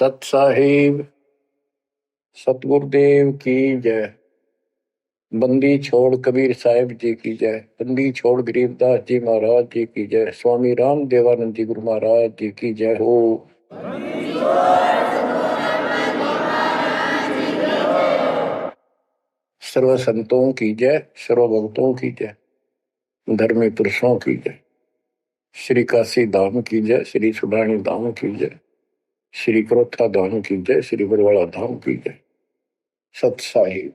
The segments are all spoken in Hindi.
सत साहिब सतगुरुदेव की जय। बंदी छोड़ कबीर साहिब जी की जय। बंदी छोड़ गरीबदास जी महाराज जी की जय। स्वामी राम देवानंद जी गुरु महाराज जी की जय हो। सर्व संतों की जय, सर्व भक्तों की जय, धर्मी पुरुषों की जय। श्री काशी धाम की जय, श्री सुडानी धाम की जय, श्री क्रोथा धाम की जय, श्री बरवाड़ा धाम की जय। सत साहिब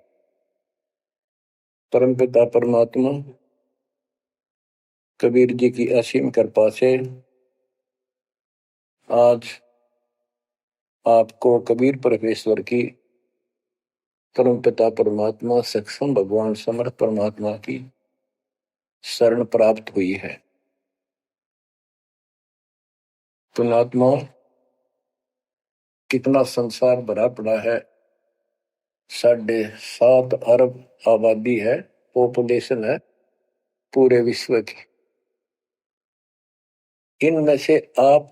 परम पिता परमात्मा कबीर जी की असीम कृपा से आज आपको कबीर परमेश्वर की परम पिता परमात्मा सक्षम भगवान समर्थ परमात्मा की शरण प्राप्त हुई है। पुण्यात्मा, कितना संसार भरा पड़ा है। 7.5 अरब आबादी है, पॉपुलेशन है पूरे विश्व की। इनमें से आप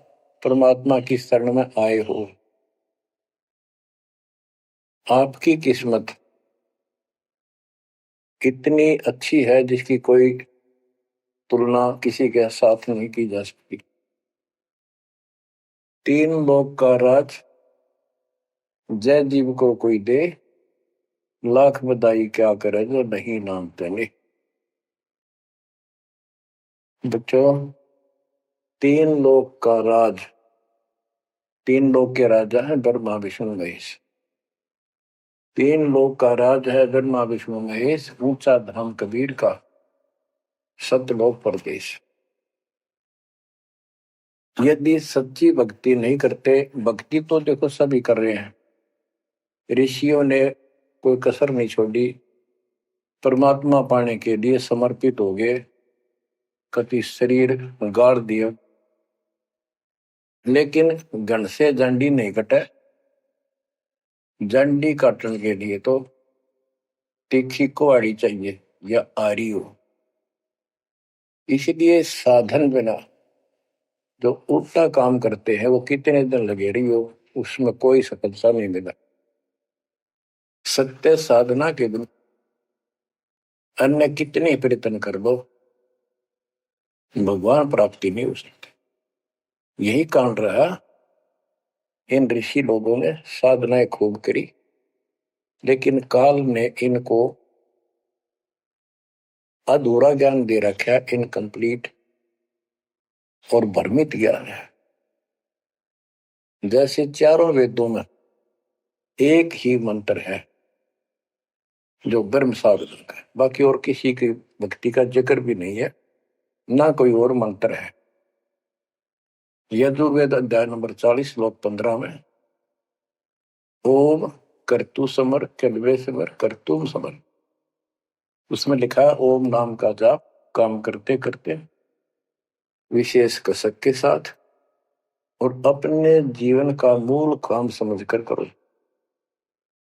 परमात्मा की शरण में आए हो। आपकी किस्मत इतनी अच्छी है जिसकी कोई तुलना किसी के साथ नहीं की जा सकती। 3 लोक का राज जय जीव को कोई दे, लाख बधाई क्या करे जो नहीं नाम तेने। बच्चों, 3 लोक का राज, 3 लोक के राजा है ब्रह्मा विष्णु महेश। 3 लोक का राज है ब्रह्मा विष्णु महेश। ऊंचा धाम कबीर का, सतलोक परदेश। यदि सच्ची भक्ति नहीं करते, भक्ति तो देखो सभी कर रहे हैं, ऋषियों ने कोई कसर नहीं छोड़ी, परमात्मा पाने के लिए समर्पित हो गए, कति शरीर गाड़ दिया, लेकिन घन से जंडी नहीं कटे। जंडी काटने के लिए तो तीखी कुहाड़ी चाहिए या आरी हो। इसलिए साधन बिना जो उल्टा काम करते हैं वो कितने दिन लगे रही हो, उसमें कोई सफलता नहीं मिला। सत्य साधना के दिन अन्य कितने प्रयत्न कर लो, भगवान प्राप्ति नहीं हो सकती। यही कारण रहा, इन ऋषि लोगों ने साधनाएं खूब करी, लेकिन काल ने इनको अधूरा ज्ञान दे रखा है, इनकम्प्लीट और भ्रमित ज्ञान है। जैसे चारों वेदों में एक ही मंत्र है जो ब्रह्म साधन का है, बाकी और किसी की भक्ति का जिक्र भी नहीं है, ना कोई और मंत्र है। यजुर्वेद अध्याय नंबर 40 श्लोक 15 में ओम कर्तु समर कल्वे समर कर्तुम समर, उसमें लिखा है ओम नाम का जाप काम करते करते विशेष कसक के साथ और अपने जीवन का मूल काम समझकर करो।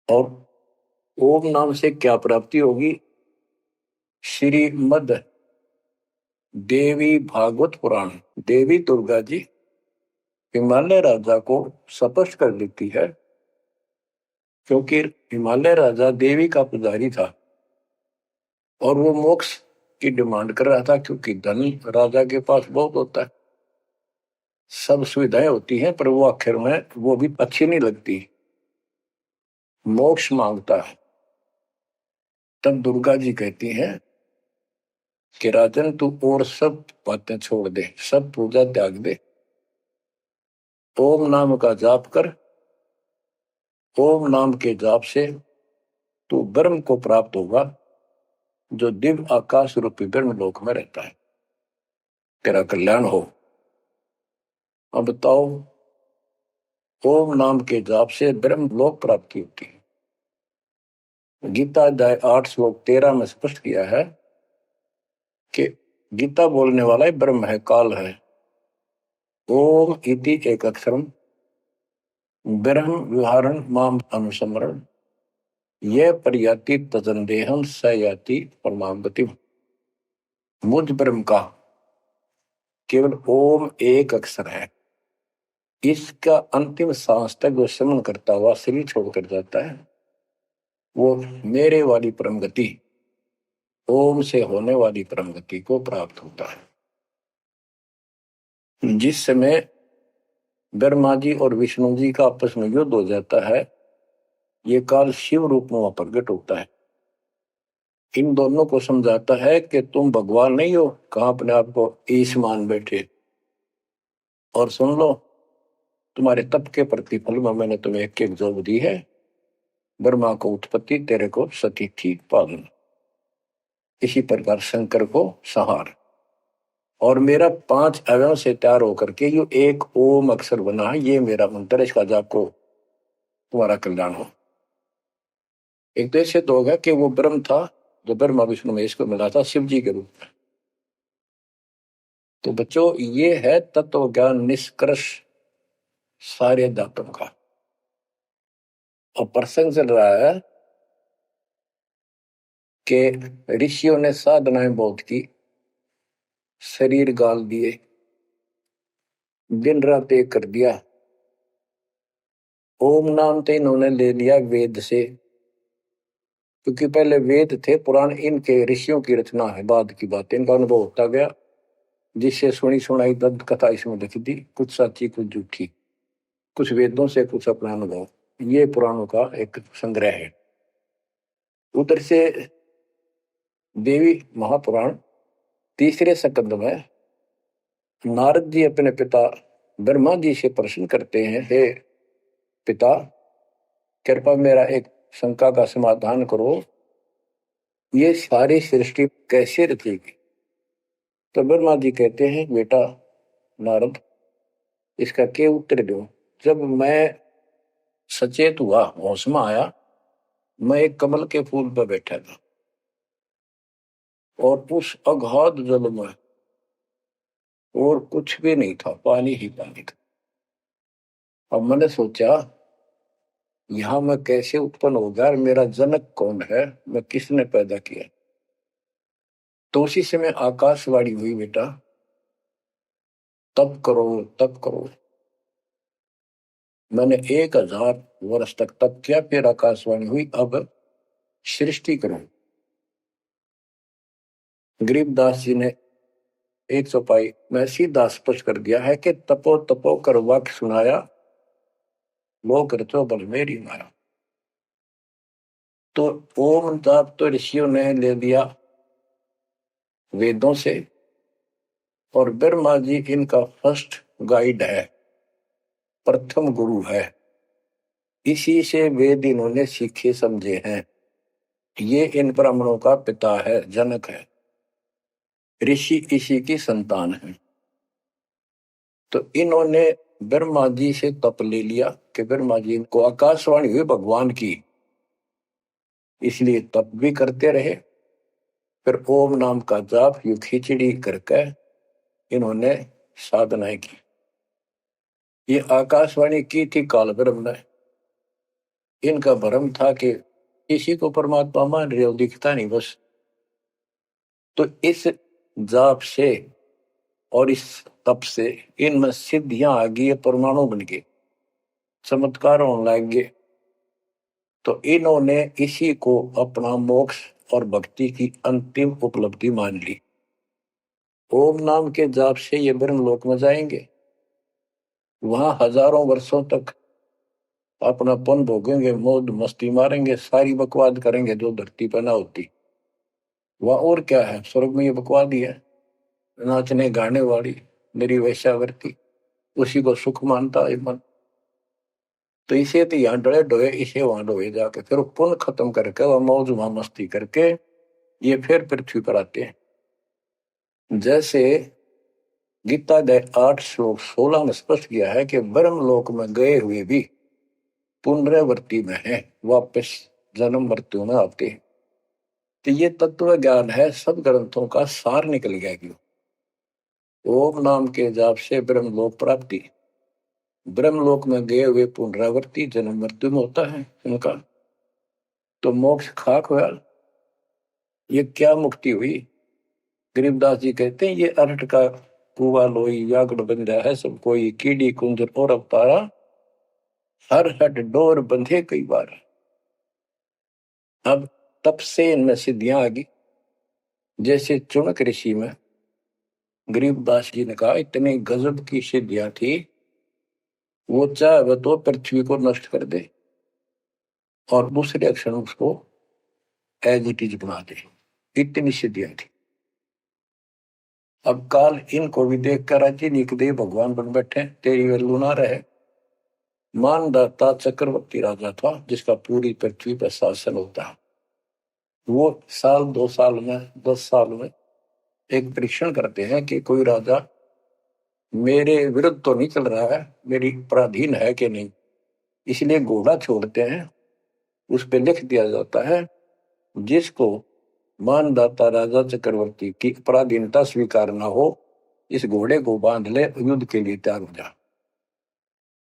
और ओम नाम से क्या प्राप्ति होगी? श्रीमद देवी भागवत पुराण, देवी दुर्गा जी हिमालय राजा को स्पष्ट कर देती है, क्योंकि हिमालय राजा देवी का पुजारी था और वो मोक्ष की डिमांड कर रहा था, क्योंकि धन राजा के पास बहुत होता है, सब सुविधाएं होती हैं, पर वो आखिर में वो भी अच्छी नहीं लगती, मोक्ष मांगता है। तब दुर्गा जी कहती हैं कि राजन तू और सब बातें छोड़ दे, सब पूजा त्याग दे, ओम नाम का जाप कर। ओम नाम के जाप से तू ब्रह्म को प्राप्त होगा, जो दिव्य आकाश रूपी ब्रह्म लोक में रहता है, तेरा कल्याण हो। अब बताओ, ओम नाम के जाप से ब्रह्म लोक प्राप्ति होती है। गीता अध्याय 8 श्लोक 13 में स्पष्ट किया है कि गीता बोलने वाला ही ब्रह्म है, काल है। ओम इति एक अक्षरम ब्रह्म विहारण माम अनुसमरण ये पर्याति तजंदेहम स याति परमाम गति। मुझ ब्रह्म का केवल ओम एक अक्षर है, इसका अंतिम सांस तक जो श्रवण करता हुआ शरीर छोड़कर जाता है, वो मेरे वाली परम गति, ओम से होने वाली परम गति को प्राप्त होता है। जिस समय ब्रह्मा जी और विष्णु जी का आपस में युद्ध हो जाता है, ये काल शिव रूप में वहां प्रकट होता है। इन दोनों को समझाता है कि तुम भगवान नहीं हो, कहां अपने आप को ईश मान बैठे, और सुन लो, तुम्हारे तप के प्रतिफल में मैंने तुम्हें एक एक जोग दी है। ब्रह्मा को उत्पत्ति, तेरे को सती थी पालन। इसी प्रकार शंकर को संहार, और मेरा 5 अवयव से तैयार होकर के ये एक ओम अक्षर बना है। ये मेरा मंत्र, इसका जाप को तुम्हारा कल्याण हो। एक तो ऐसे तो होगा कि वो ब्रह्म था जो ब्रह्मा विष्णु महेश को मिला था शिव जी के रूप में। तो बच्चों, ये है तत्व ज्ञान निष्कर्ष सारे दातों का। और प्रसंग चल रहा है कि ऋषियों ने साधनाएं बहुत की, शरीर गाल दिए, दिन रात एक कर दिया। ओम नाम तो इन्होंने ले लिया वेद से, क्योंकि पहले वेद थे पुराण, इनके ऋषियों की रचना है, बाद की बात, इनका अनुभव होता गया, जिससे सुनी सुनाई दंत कथा इसमें लिख दी, कुछ सच्ची कुछ झूठी, कुछ वेदों से कुछ अपना अनुभव। ये पुराणों का एक संग्रह है। उधर से देवी महापुराण तीसरे स्कंद में नारद जी अपने पिता ब्रह्मा जी से प्रश्न करते हैं, हे पिता, कृपा मेरा एक शंका का समाधान करो, ये सारी सृष्टि कैसे रचेगी। तो ब्रह्मा जी कहते हैं, बेटा नारद, इसका क्या उत्तर दो। जब मैं सचेत हुआ, होश में आया, मैं एक कमल के फूल पर बैठा था, और उस अगाध जल में और कुछ भी नहीं था, पानी ही पानी था। अब मैंने सोचा, यहां मैं कैसे उत्पन्न हो गया, मेरा जनक कौन है, मैं किसने पैदा किया। तो उसी समय आकाशवाणी हुई, बेटा तप करो तप करो। मैंने 1000 वर्ष तक तप किया, फिर आकाशवाणी हुई, अब सृष्टि करो। गरीबदास जी ने 100 पाई में सीधा स्पष्ट कर दिया है कि तपो तपो कर वाक्य सुनाया, लोक रचो बल मेरी माया। तो ओम जाप तो ऋषियों ने ले लिया वेदों से, और ब्रह्मा जी इनका फर्स्ट गाइड है, प्रथम गुरु है। इसी से वेद इन्होंने सीखे समझे हैं। ये इन ब्राह्मणों का पिता है, जनक है, ऋषि इसी की संतान है। तो इन्होंने ब्रह्मा जी से तप ले लिया कि ब्रह्मा जी को आकाशवाणी हुई भगवान की, इसलिए तप भी करते रहे। फिर ओम नाम का जाप यू खिचड़ी करके इन्होंने साधनाएं की। ये आकाशवाणी की थी काल ब्रह्म ने। इनका भ्रम था कि इसी को परमात्मा मान रहे हो, दिखता नहीं बस। तो इस जाप से और इस तप से इनमें सिद्धियां आ गई, परमाणु बन गए, चमत्कार होने लग गए। तो इन्होंने इसी को अपना मोक्ष और भक्ति की अंतिम उपलब्धि मान ली। ओम नाम के जाप से ये ब्रह्मलोक में जाएंगे, वहां हजारों वर्षों तक अपना पन भोगेंगे, मौज मस्ती मारेंगे, सारी बकवाद करेंगे जो धरती पर ना होती। वह और क्या है, स्वर्ग में ये बकवाद ही है, नाचने गाने वाली मेरी वैश्यावृत्ति, उसी को सुख मानता है मन। तो इसे तो यहाँ डरे डोए, इसे वहां डोए जाके, फिर पुण्य खत्म करके वह मौज वहां मस्ती करके ये फिर पृथ्वी पर आते हैं। जैसे गीता 8 श्लोक 16 में स्पष्ट किया है कि ब्रह्मलोक में गए हुए भी पुनरावृत्ति में है, वापस जन्म मृत्यु में आते हैं। तो ये तत्व ज्ञान है, सब ग्रंथों का सार निकल गया। क्यों? ओम नाम के जाप से ब्रह्मलोक प्राप्ति, ब्रह्मलोक में गए हुए पुनरावृत्ति जन्म मृत्यु में होता है उनका। तो मोक्ष खाक हुआ, ये क्या मुक्ति हुई। गरीबदास जी कहते हैं, ये अरहट का कुआ लोई यागड़ बंधा है सब कोई, कीड़ी कुंजर और अवतारा, हर हट डोर बंधे कई बार। अब तब से इनमें सिद्धियां आ गई। जैसे चुनक ऋषि में गरीबदास जी ने कहा इतनी गजब की सिद्धियां थी, वो चाहे तो पृथ्वी को नष्ट कर दे और दूसरे अक्षर उसको एज इट इज बना दे, इतनी सिद्धियां थी। अब काल इनको भी देख कर राजी निकदे भगवान बन बैठे, तेरी वैल्यू ना रहे। मानदाता चक्रवर्ती राजा था जिसका पूरी पृथ्वी पर शासन होता है। वो साल 2 साल में 10 साल में एक परीक्षण करते हैं कि कोई राजा मेरे विरुद्ध तो नहीं चल रहा है, मेरी पराधीन है कि नहीं। इसलिए घोड़ा छोड़ते हैं, उस पर लिख दिया जाता है जिसको मानदाता राजा चक्रवर्ती की पराधीनता स्वीकार न हो, इस घोड़े को बांध ले, युद्ध के लिए तैयार हो जा।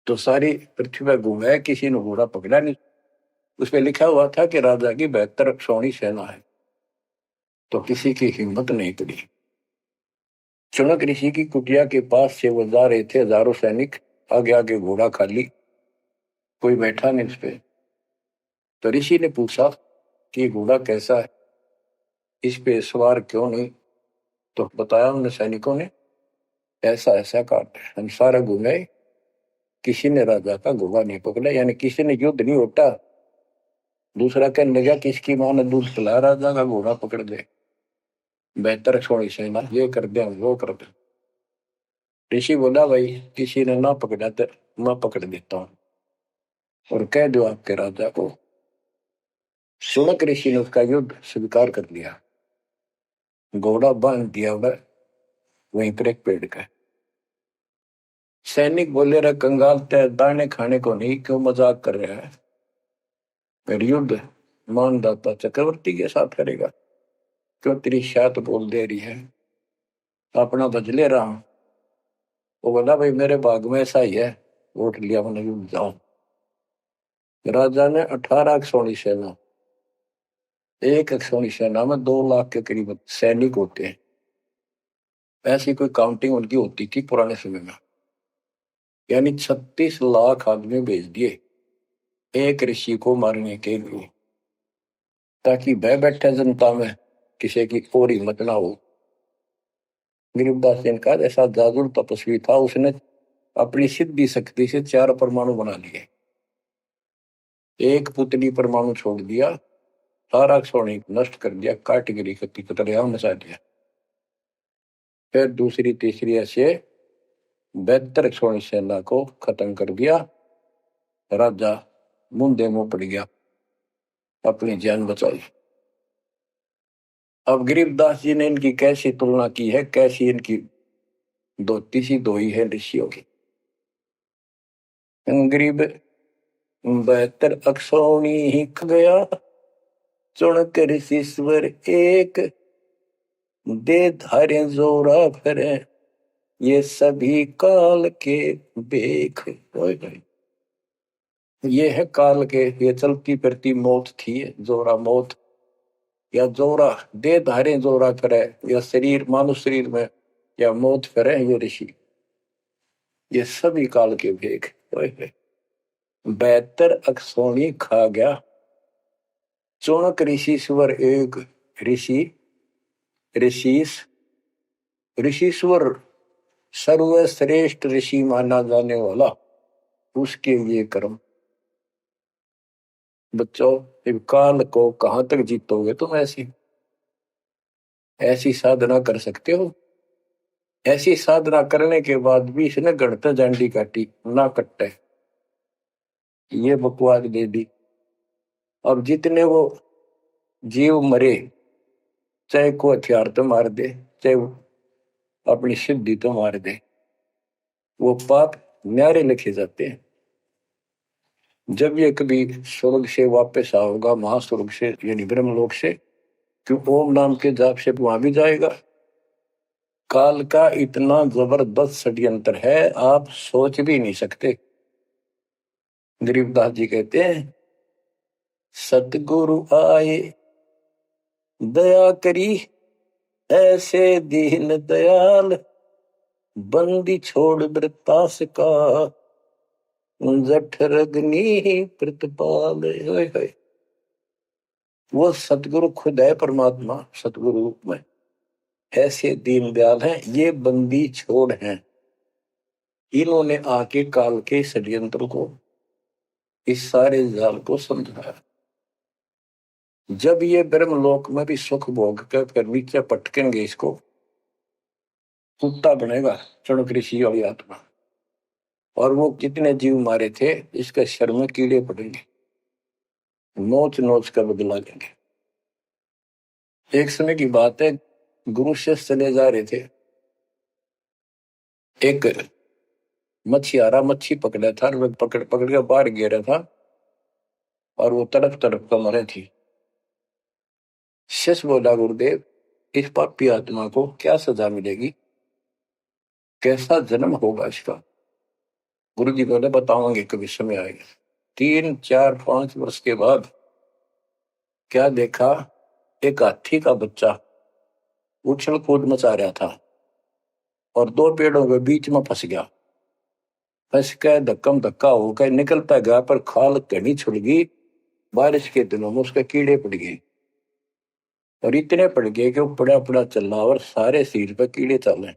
तो सारी पृथ्वी पर घूमे, किसी ने घोड़ा पकड़ा नहीं। उस पर लिखा हुआ था कि राजा की 72 सौणी सेना है, तो किसी की हिम्मत नहीं पड़ी। चुनक ऋषि की कुटिया के पास से वो जा रहे थे, हजारों सैनिक, आगे आगे घोड़ा खाली, कोई बैठा नहीं उस पे। तो ऋषि ने पूछा कि घोड़ा कैसा है, इस पे सवार क्यों नहीं। तो बताया उन सैनिकों ने, ऐसा ऐसा काट हम सारा घूमे, किसी ने राजा का घोड़ा नहीं पकड़ा, यानी किसी ने युद्ध नहीं उठा। दूसरा कहने लगा किसकी मां ने दूध पिलाया, राजा का घोड़ा पकड़ दे, बेहतर छोड़ी सेना, ये कर दे वो कर दे। ऋषि बोला भाई किसी ने ना पकड़ा तो मैं पकड़ देता हूं और कह दो आपके राजा को। सुनक ऋषि ने उसका युद्ध स्वीकार कर लिया, घोड़ा बांध दिया वहीं पर एक पेड़ का। सैनिक बोले रहा कंगाल तय दाने खाने को नहीं, क्यों मजाक कर रहा है, फिर युद्ध मानदाता चक्रवर्ती के साथ करेगा, क्यों तेरी शायद बोल दे रही है, अपना बदले रहा हूं। वो बोला भाई मेरे भाग में ऐसा ही है, वोट लिया मैंने युद्ध जाऊं। राजा ने 18 सोनी सेना, एक सोनी सेना में 2 लाख के करीब सैनिक होते हैं। ऐसी कोई काउंटिंग उनकी होती थी पुराने समय में, यानी 36 लाख आदमी भेज दिए एक ऋषि को मारने के लिए, ताकि बह बैठे जनता में किसी की और हिम्मत ना हो। गरीबदास जी का ऐसा जादू तपस्वी था, उसने अपनी सिद्धि शक्ति से 4 परमाणु बना लिए, एक पुतली परमाणु छोड़ दिया, सारा सोने नष्ट कर दिया, कैटेगरी कति कतरिया मचा दिया। फिर दूसरी तीसरी ऐसे 72 सोनी सेना को खत्म कर दिया। राजा मुंदे मुंह पड़ गया, अपनी जान बचाई। अब गरीबदास जी ने इनकी कैसी तुलना की है, कैसी इनकी धोती सी धोई है ऋषियों की। गरीब 72 अक्षौणी ही ख गया, चुनक ऋषिश्वर एक, दे धारे जोरा फिरे, ये सभी काल के बेख। ये है काल के, ये चलती फिरती मौत थी, जोरा मौत, या जोरा दे धारे जोरा फिरे, या शरीर मानुष शरीर में या मौत फिरे, ये ऋषि, ये सभी काल के भेख। 72 अक्षौणी खा गया, चुनक ऋषिश्वर एक, ऋषि ऋषिस ऋषिश्वर सर्वश्रेष्ठ ऋषि माना जाने वाला, उसके लिए कर्म। बच्चों काल को कहां तक जीतोगे तुम, ऐसी ऐसी साधना कर सकते हो। ऐसी साधना करने के बाद भी इसने गणता जांडी काटी ना कट्टे, ये बकवास दे दी। अब जितने वो जीव मरे, चाहे को हथियार तो मार दे, चाहे अपनी सिद्धि तो मार दे, वो पाप न्यारे लिखे जाते हैं। जब ये कभी स्वर्ग से वापस आओगा, महास्वर्ग से यानी ब्रह्मलोक से, क्यों ओम नाम के जाप से वहां भी जाएगा। काल का इतना जबरदस्त षड्यंत्र है, आप सोच भी नहीं सकते। गरीबदास जी कहते हैं सतगुरु आए दया करी, ऐसे दीन दयाल, बंदी छोड़ वृत्तास का, जठर अग्नि प्रतिपाल। वो सतगुरु खुद है, परमात्मा सतगुरु रूप में ऐसे दीनदयाल हैं। ये बंदी छोड़ हैं, इन्होंने आके काल के षड्यंत्र को, इस सारे जाल को समझाया। जब ये ब्रह्मलोक में भी सुख भोग कर फिर नीचे पटकेंगे, इसको कुत्ता बनेगा चणक ऋषि वाली आत्मा। और वो कितने जीव मारे थे, इसके शर में कीड़े पड़ेंगे, नोच नोच कर बदला लेंगे। एक समय की बात है, गुरु शिष्य चले जा रहे थे। एक मछियारा मच्छी पकड़ा था, वो पकड़ पकड़ के बाहर गिरा था और वो तड़प तड़प कर मरे थी। शिष्य बोला, गुरुदेव इस पापी आत्मा को क्या सजा मिलेगी, कैसा जन्म होगा इसका? गुरु जी बोले, बताओगे कभी समय आएगा। 3, 4, 5 वर्ष के बाद क्या देखा, एक हाथी का बच्चा उछल कूद मचा रहा था और 2 पेड़ों के बीच में फंस गया। फंस के धक्कम धक्का होकर निकलता गया, पर खाल घनी छुड़ गई। बारिश के दिनों में उसके कीड़े पड़ गए और इतने पड़ गए कि वो पड़ा पड़ा चल रहा और सारे शरीर पर कीड़े चल।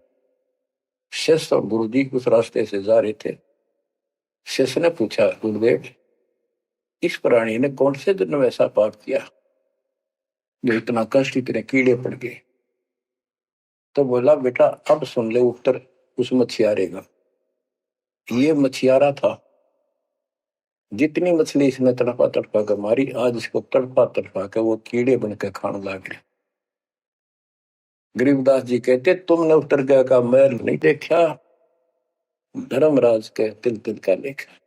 शिष्य और गुरु जी उस रास्ते से जा रहे थे। शिष्य ने पूछा, गुरुदेव इस प्राणी ने कौन से दिन में ऐसा पाप किया जो इतना कष्ट, इतने कीड़े पड़ गए? तो बोला, बेटा अब सुन ले उत्तर उस मछियारे का। ये मछियारा था, जितनी मछली इसने तड़पा तड़पा कर मारी, आज इसको तड़पा तड़पा कर वो कीड़े बनकर खाने लग गए। गरीबदास जी कहते, तुमने उत्तर का मैल नहीं देखा, धर्मराज के तिल तिल का लेखा।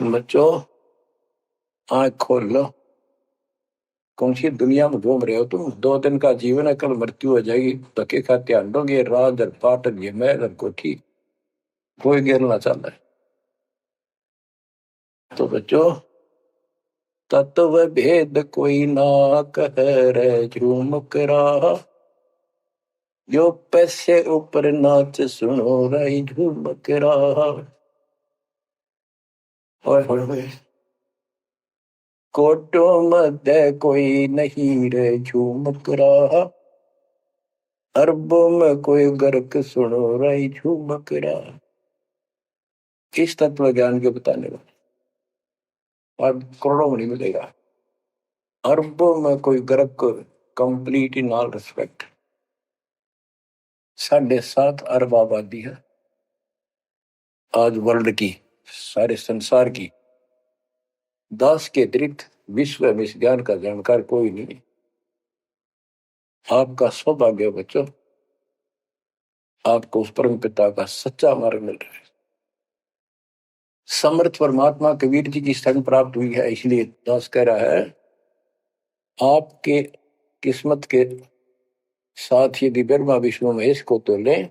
बच्चों आंख खोल लो, कौन सी दुनिया में घूम रहे हो तुम? 2 दिन का जीवन है, कल मृत्यु हो जाएगी। धक्के खाते आंडोगे, राज और पाटन ये महल और कोठी, कोई गिरना चाहता है। तो बच्चों तत्व भेद कोई ना कह रे झूमक रहा, जो पैसे ऊपर नाच सुनो रही झूमक रहा। कोटों मध्य कोई नहीं रे झूमक रहा, अरबों में कोई गर्क सुनो रही झूमक रहा। इस तत्व ज्ञान के बताने वाले और करोड़ों में नहीं मिलेगा, अरबों में कोई गर्क, कंप्लीट इन ऑल रिस्पेक्ट। 7.5 अरब आबादी है आज वर्ल्ड की, सारे संसार की। 10 के अतिरिक्त विश्व में इस ज्ञान का जानकार कोई नहीं। आपका सौभाग्य हो बच्चों, आपको उस परम पिता का सच्चा मार्ग मिल रहा है। समर्थ परमात्मा कबीर जी की शरण प्राप्त हुई है, इसलिए दास कह रहा है, आपके किस्मत के साथ यदि ब्रह्मा विष्णु महेश को तो ले,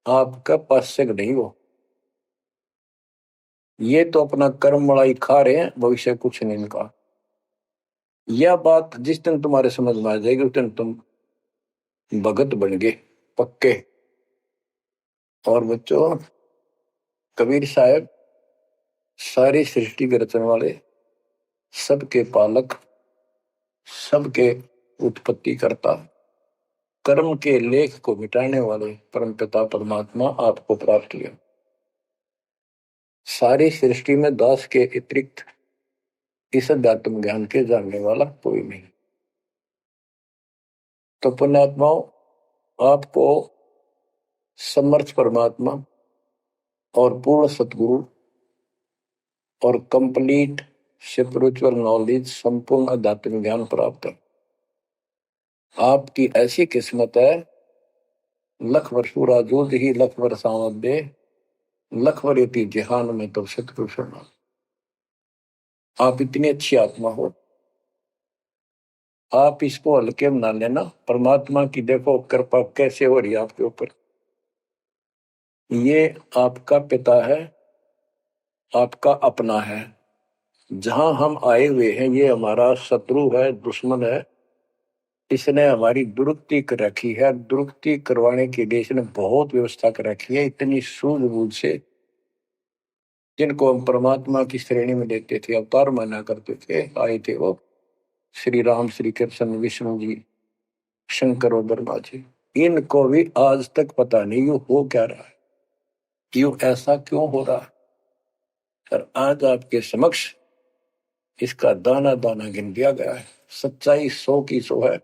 आपका पास्यक नहीं हो। ये तो अपना कर्म मलाई खा रहे हैं, भविष्य कुछ नहीं इनका। यह बात जिस दिन तुम्हारे समझ में आ जाएगी, उस दिन तुम भगत बन गए पक्के। और बच्चों कबीर साहब सारी सृष्टि के रचने वाले, सबके पालक, सबके उत्पत्ति करता, कर्म के लेख को मिटाने वाले परम पिता परमात्मा आपको प्राप्त हुए। सारी सृष्टि में दास के अतिरिक्त इस अध्यात्म ज्ञान के जानने वाला कोई नहीं। तो पुण्यात्माओं, आपको समर्थ परमात्मा और पूर्ण सतगुरु और कंप्लीट स्पिरिचुअल नॉलेज, संपूर्ण अध्यात्म ज्ञान प्राप्त है। आपकी ऐसी किस्मत है, लख वर्षूरा जोध ही लख वर्षावत दे, लख वरेती जहान में तो सतगुरु शरण। आप इतनी अच्छी आत्मा हो, आप इसको हल्के में ना लेना। परमात्मा की देखो कृपा कैसे हो रही है आपके ऊपर। ये आपका पिता है, आपका अपना है। जहां हम आए हुए हैं, ये हमारा शत्रु है, दुश्मन है, इसने हमारी दुरुक्ति कर रखी है। दुरुक्ति करवाने के लिए इसने बहुत व्यवस्था कर रखी है, इतनी सूझबूझ से। जिनको हम परमात्मा की श्रेणी में लेते थे, अवतार माना करते थे, आए थे वो श्री राम, श्री कृष्ण, विष्णु जी, शंकर और ब्रह्मा जी। इनको भी आज तक पता नहीं ये हो क्या रहा है, क्यों ऐसा क्यों हो रहा है। और आज आपके समक्ष इसका दाना दाना गिन दिया गया है। सच्चाई 100 की 100 है।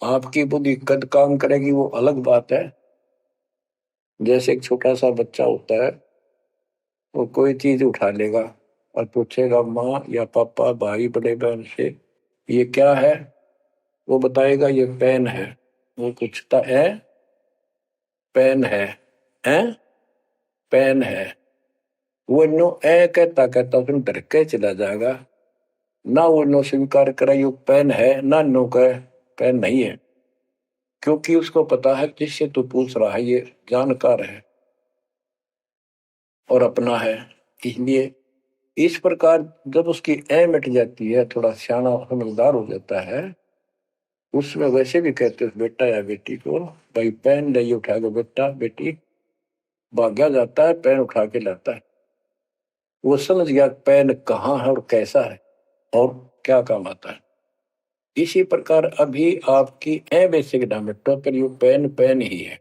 आपकी बुद्धि कद काम करेगी वो अलग बात है। जैसे एक छोटा सा बच्चा होता है, वो कोई चीज उठा लेगा और पूछेगा माँ या पापा, भाई, बड़े बहन से, ये क्या है। वो बताएगा ये पेन है। वो पूछता है पेन है पेन है। वो नो ए कहता कहता उसमें डर के चला जाएगा। ना वो नो स्वीकार करे ये पेन है, ना नो कहे पेन नहीं है, क्योंकि उसको पता है जिससे तू पूछ रहा है ये जानकार है और अपना है। इसलिए इस प्रकार जब उसकी ए मिट जाती है, थोड़ा सियाना समझदार हो जाता है, उसमें वैसे भी कहते हैं बेटा या बेटी को, भाई पेन नहीं उठा के बेटा बेटी, भाग्या जाता है पेन उठा के लाता है। वो समझ गया पेन कहाँ है और कैसा है और क्या काम आता है। इसी प्रकार अभी आपकी ए बेसिक डायमेट्रो पर यू पेन पेन ही है।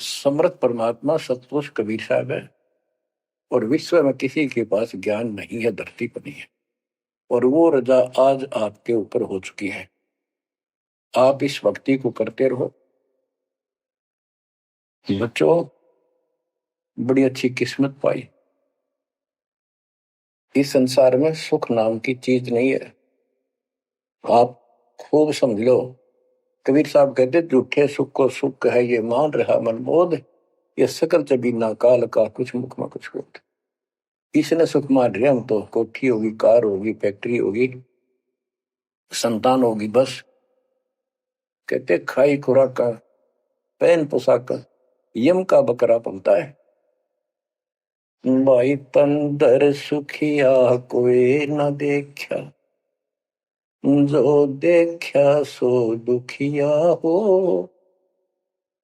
समर्थ परमात्मा सतपुरुष कबीर साहब है और विश्व में किसी के पास ज्ञान नहीं है, धरती पर नहीं है। और वो रजा आज आपके ऊपर हो चुकी है। आप इस भक्ति को करते रहो बच्चों। बड़ी अच्छी किस्मत पाई। इस संसार में सुख नाम की चीज नहीं है, आप खूब समझ लो। कबीर साहब कहते झूठे सुख को सुख है ये मान रहा मनमोद, ये सकल जबीना काल का कुछ मुख में कुछ होता। इसने सुख मान रहे हम तो, कोठी होगी, कार होगी, फैक्ट्री होगी, संतान होगी, बस। कहते खाई खुराक का, पहन पोशाक का, यम का बकरा पलता है। भाई तंदर सुखिया कोई न देखा, जो देखा सो दुखिया हो।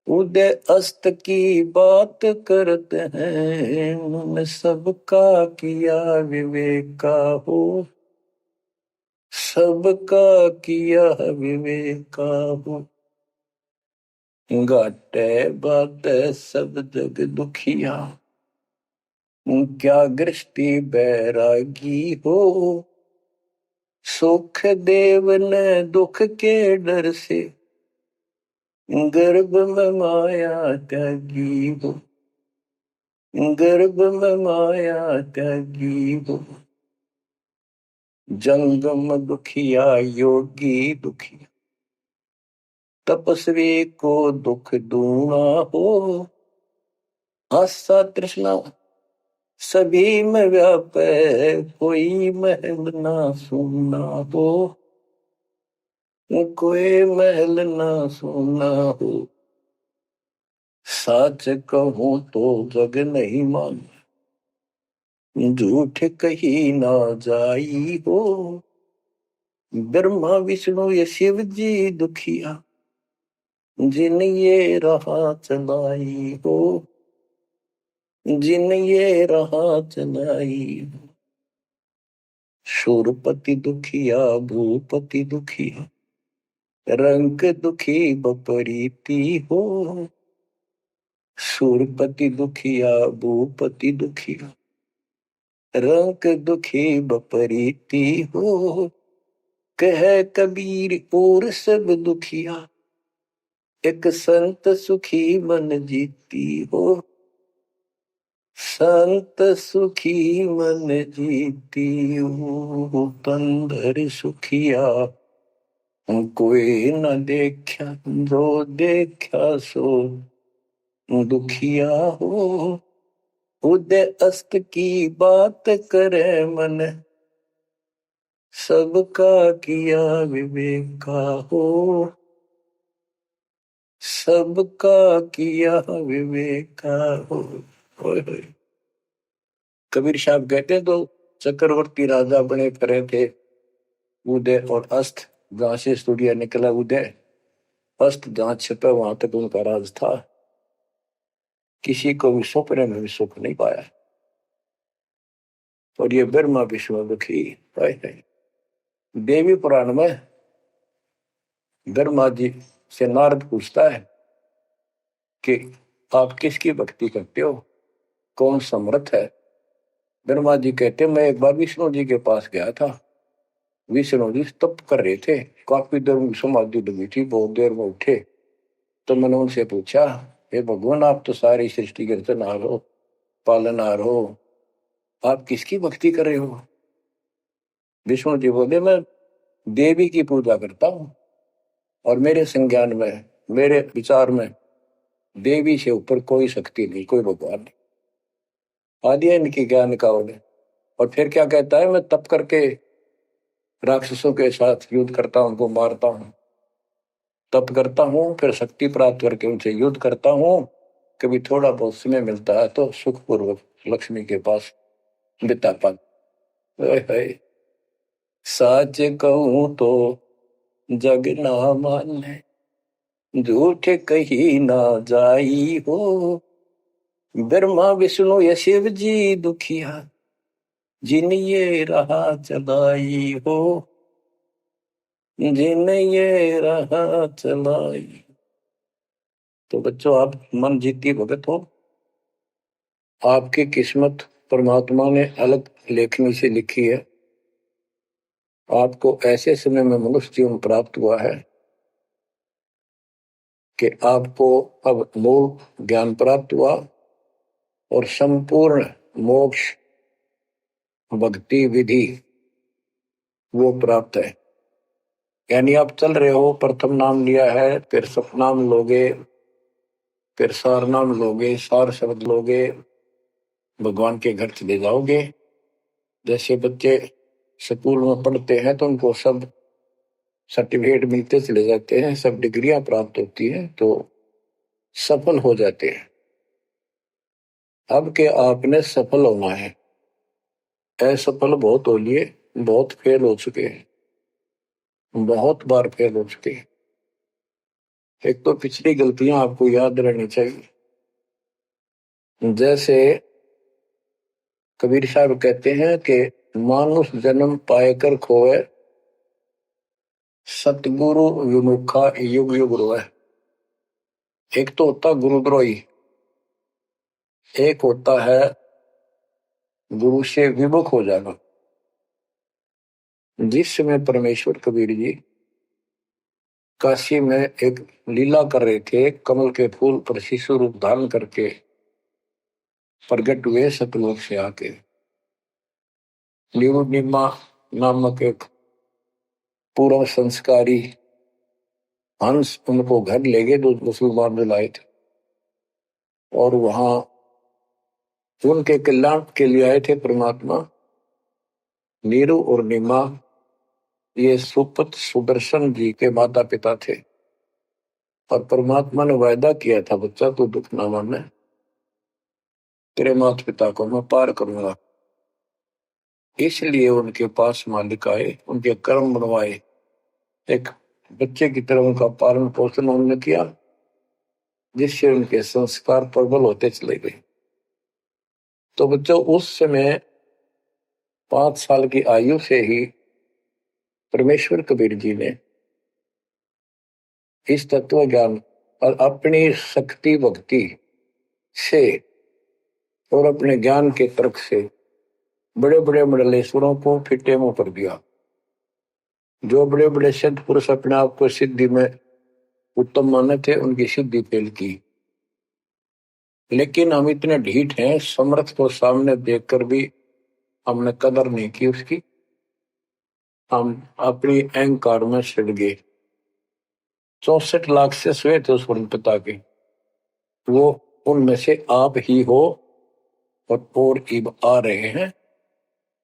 उदय अस्त की बात करते हैं, सबका किया विवेका हो। सबका किया विवेका हो। घाटे बाटे सब जग दुखिया, क्या गृष्टि बैरागी हो। सुख देव ने दुख के डर से, गर्भ में माया त्यागी हो। गर्भ में माया त्यागी हो। जंगम दुखिया योगी दुखिया, तपस्वी को दुख दूना हो। आशा तृष्णा सभी में व्यापे, कोई महल ना सुनना हो। कोई महल ना सुनना हो। सच कहूं तो जग नहीं मान, झूठ कही ना जाई हो। ब्रह्मा विष्णु ये शिव जी दुखिया, जिन ये राह चलाई हो। जिन ये राह चलाई हो। शूरपति दुखिया भूपति दुखिया, रंग दुखी बपरीती हो। शूरपति दुखिया भूपति दुखिया, रंग दुखी बपरीती हो। कह कबीर और सब दुखिया, एक संत सुखी मन जीती हो। संत सुखी मन जीती हो। तंदर सुखिया कोई न देखा, जो देखा सो दुखिया हो। उदय अस्त की बात करे मन, सबका किया विवेका हो। सबका किया विवेका हो। कबीर साहब कहते तो चक्रवर्ती राजा बने फिरे थे, उदय और अस्त जहां से सूर्य निकला उदय अस्त जहां छिपे वहां तक उनका राज था। किसी को भी सपने में भी सुख नहीं पाया। और ये ब्रह्मा विष्णु दुखी है। देवी पुराण में ब्रह्मा जी से नारद पूछता है कि आप किसकी भक्ति करते हो, कौन समर्थ है। ब्रह्मा जी कहते मैं एक बार विष्णु जी के पास गया था। विष्णु जी तप कर रहे थे, काफी देर में समाधि लगी थी, बहुत देर में उठे। तो मैंने उनसे पूछा, हे भगवान आप तो सारी सृष्टि के रचनहार हो, पालनहार हो, आप किसकी भक्ति कर रहे हो। विष्णु जी बोले मैं देवी की पूजा करता हूं और मेरे संज्ञान में, मेरे विचार में देवी से ऊपर कोई शक्ति नहीं, कोई भगवान नहीं। आदि है इनकी ज्ञान का उन्हें। और फिर क्या कहता है, मैं तप करके राक्षसों के साथ युद्ध करता हूं, उनको मारता हूं, तप करता हूं, फिर शक्ति प्राप्त करके उनसे युद्ध करता हूं। कभी थोड़ा बहुत समय मिलता है तो सुखपूर्वक लक्ष्मी के पास बिता पाता है। साच कहूं तो जग ना माने, झूठ कही ना जाई हो। ब्रह्मा विष्णु ये शिव जी दुखिया, जिन ये रहा चलाई हो, जिन ये रहा चलाई। तो बच्चों आप मन जीती भगत हो। आपकी किस्मत परमात्मा ने अलग लेखनी से लिखी है। आपको ऐसे समय में मनुष्य जीवन प्राप्त हुआ है कि आपको अब मूल ज्ञान प्राप्त हुआ और संपूर्ण मोक्ष भक्ति विधि वो प्राप्त है। यानी आप चल रहे हो, प्रथम नाम लिया है, फिर सपनाम लोगे, फिर सार नाम लोगे, सार शब्द लोगे, भगवान के घर चले जाओगे। जैसे बच्चे स्कूल में पढ़ते हैं तो उनको सब सर्टिफिकेट मिलते चले जाते हैं, सब डिग्रियां प्राप्त होती हैं तो सफल हो जाते हैं। अब के आपने सफल होना है। असफल बहुत हो लिए, बहुत फेल हो चुके हैं, बहुत बार फेल हो चुके हैं। एक तो पिछली गलतियां आपको याद रहनी चाहिए। जैसे कबीर साहब कहते हैं कि मानुष जन्म पाएकर खोए, सतगुरु विमुखा युग युग रोए। एक तो होता गुरुद्रोही, एक होता है गुरु से विमुख हो जाना। जिस समय परमेश्वर कबीर जी काशी में एक लीला कर रहे थे, कमल के फूल पर शिशु रूप धारण करके प्रगट हुए सतलोक से आके। निमा नामक एक पूर्व संस्कारी हंस उनको घर ले गए, जो मुसलमान में लाए थे, और वहां उनके कल्याण के लिए आए थे परमात्मा। नीरू और निमा ये सुपत सुदर्शन जी के माता पिता थे और परमात्मा ने वायदा किया था, बच्चा तू दुख ना माने, तेरे माता पिता को मैं पार करूंगा। इसलिए उनके पास मालिक आए, उनके कर्म बनवाए, एक बच्चे की तरह उनका पालन पोषण उन्होंने किया, जिससे उनके संस्कार प्रबल होते चले गए। तो बच्चों उस समय 5 साल की आयु से ही परमेश्वर कबीर जी ने इस तत्व ज्ञान और अपनी शक्ति भक्ति से और अपने ज्ञान के तर्क से बड़े बड़े मंडलेश्वरों को फिटे मुंह कर दिया। जो बड़े बड़े सिद्ध पुरुष अपने आप को सिद्धि में उत्तम माने थे, उनकी सिद्धि फेल की। लेकिन हम इतने ढीठ हैं, समर्थ को सामने देखकर भी हमने कदर नहीं की उसकी। हम अपनी अहंकार में सिड़ गए। 64 लाख से स्वे थे उस पिता के, वो उनमें से आप ही हो और इब आ रहे हैं,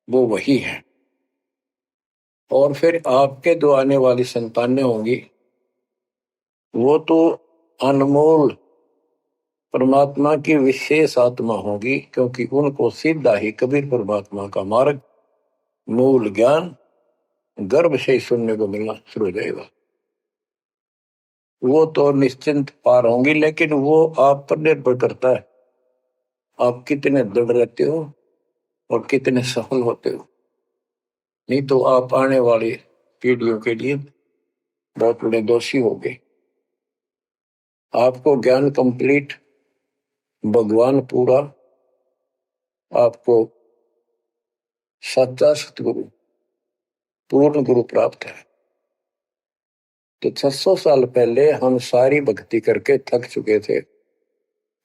वो वही है। और फिर आपके जो आने वाली संतानें होंगी वो तो अनमोल परमात्मा की विशेष आत्मा होगी, क्योंकि उनको सीधा ही कबीर परमात्मा का मार्ग, मूल ज्ञान गर्भ से ही सुनने को मिलना शुरू हो जाएगा। वो तो निश्चिंत पार होंगी, लेकिन वो आप पर निर्भर करता है आप कितने दृढ़ रहते हो और कितने सफल होते हो। नहीं तो आप आने वाली पीढ़ियों के लिए बहुत बड़े दोषी होंगे। आपको ज्ञान कंप्लीट, भगवान पूरा, आपको सच्चा सतगुरु, पूर्ण गुरु प्राप्त है। तो 600 साल पहले हम सारी भक्ति करके थक चुके थे,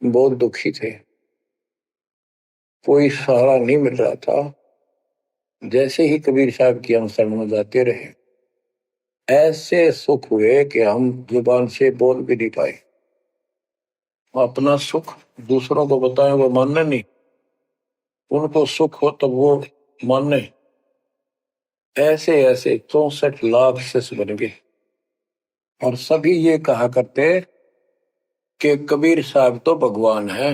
बहुत दुखी थे, कोई सहारा नहीं मिल रहा था। जैसे ही कबीर साहब की हम शरण में जाते रहे, ऐसे सुख हुए कि हम जुबान से बोल भी नहीं पाए। अपना सुख दूसरों को बताएं वो मानने नहीं, उनको सुख हो तब वो मानने। ऐसे ऐसे 64 लाख शिष्य बन गए और सभी ये कहा करते कि कबीर साहब तो भगवान है,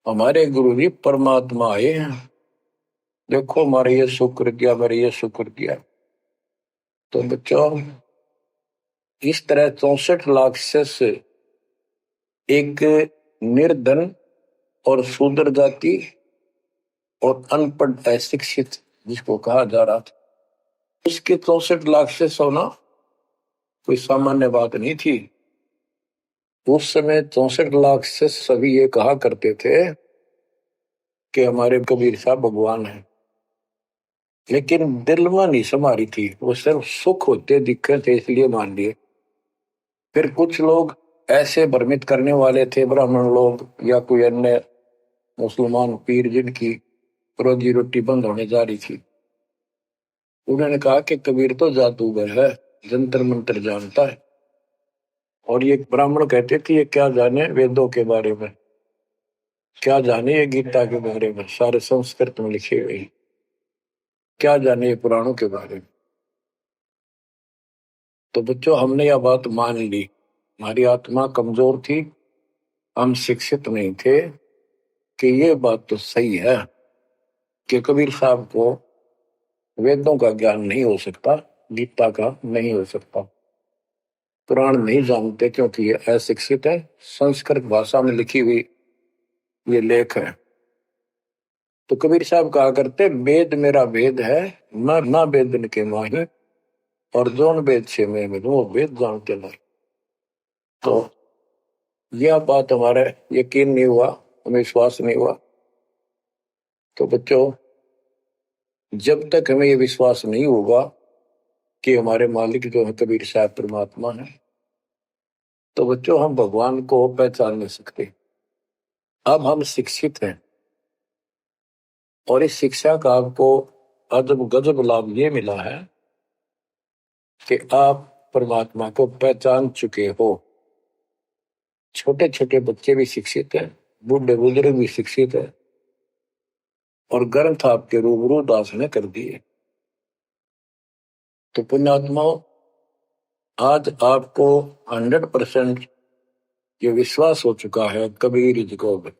हमारे गुरु जी परमात्मा आए हैं, देखो हमारे ये शुक्र किया, हमारे ये शुक्र किया। तो बच्चों, इस तरह 64 लाख शिष्य एक निर्धन और शूद्र जाति और अनपढ़ अशिक्षित जिसको कहा जा रहा था, उसके 64 लाख शिष्य होना कोई सामान्य बात नहीं थी। उस समय 64 लाख शिष्य सभी ये कहा करते थे कि हमारे कबीर साहब भगवान हैं, लेकिन दिल में नहीं समारी थी, वो सिर्फ सुख होते दिखे थे इसलिए मान लिए। फिर कुछ लोग ऐसे भ्रमित करने वाले थे, ब्राह्मण लोग या कोई अन्य मुसलमान पीर जिनकी रोजी रोटी बंद होने जा रही थी, उन्होंने कहा कि कबीर तो जादूगर है, जंतर मंत्र जानता है। और ये ब्राह्मण कहते थे ये क्या जाने वेदों के बारे में, क्या जाने ये गीता के बारे में, सारे संस्कृत में लिखे हुए, क्या जाने ये पुराणों के बारे में। तो बच्चों, हमने यह बात मान ली, हमारी आत्मा कमजोर थी, हम शिक्षित नहीं थे कि ये बात तो सही है कि कबीर साहब को वेदों का ज्ञान नहीं हो सकता, गीता का नहीं हो सकता, पुराण नहीं जानते क्योंकि ये अशिक्षित है, संस्कृत भाषा में लिखी हुई ये लेख है। तो कबीर साहब कहा करते वेद मेरा वेद है, ना वेदन के माही, और जोन वेद से मैं मिलूं वो वेद जानते नहीं। तो यह बात हमारा यकीन नहीं हुआ, हमें विश्वास नहीं हुआ। तो बच्चों, जब तक हमें ये विश्वास नहीं होगा कि हमारे मालिक जो है कबीर साहब परमात्मा है, तो बच्चों हम भगवान को पहचान नहीं सकते। अब हम शिक्षित हैं और इस शिक्षा का आपको अजब गजब लाभ ये मिला है कि आप परमात्मा को पहचान चुके हो। छोटे छोटे बच्चे भी शिक्षित हैं, बूढ़े बुजुर्ग भी शिक्षित है, और ग्रंथ आपके रूबरू दास ने कर दिए। तो पुण्यात्माओं, आज आपको 100% ये विश्वास हो चुका है कबीर इज गॉड।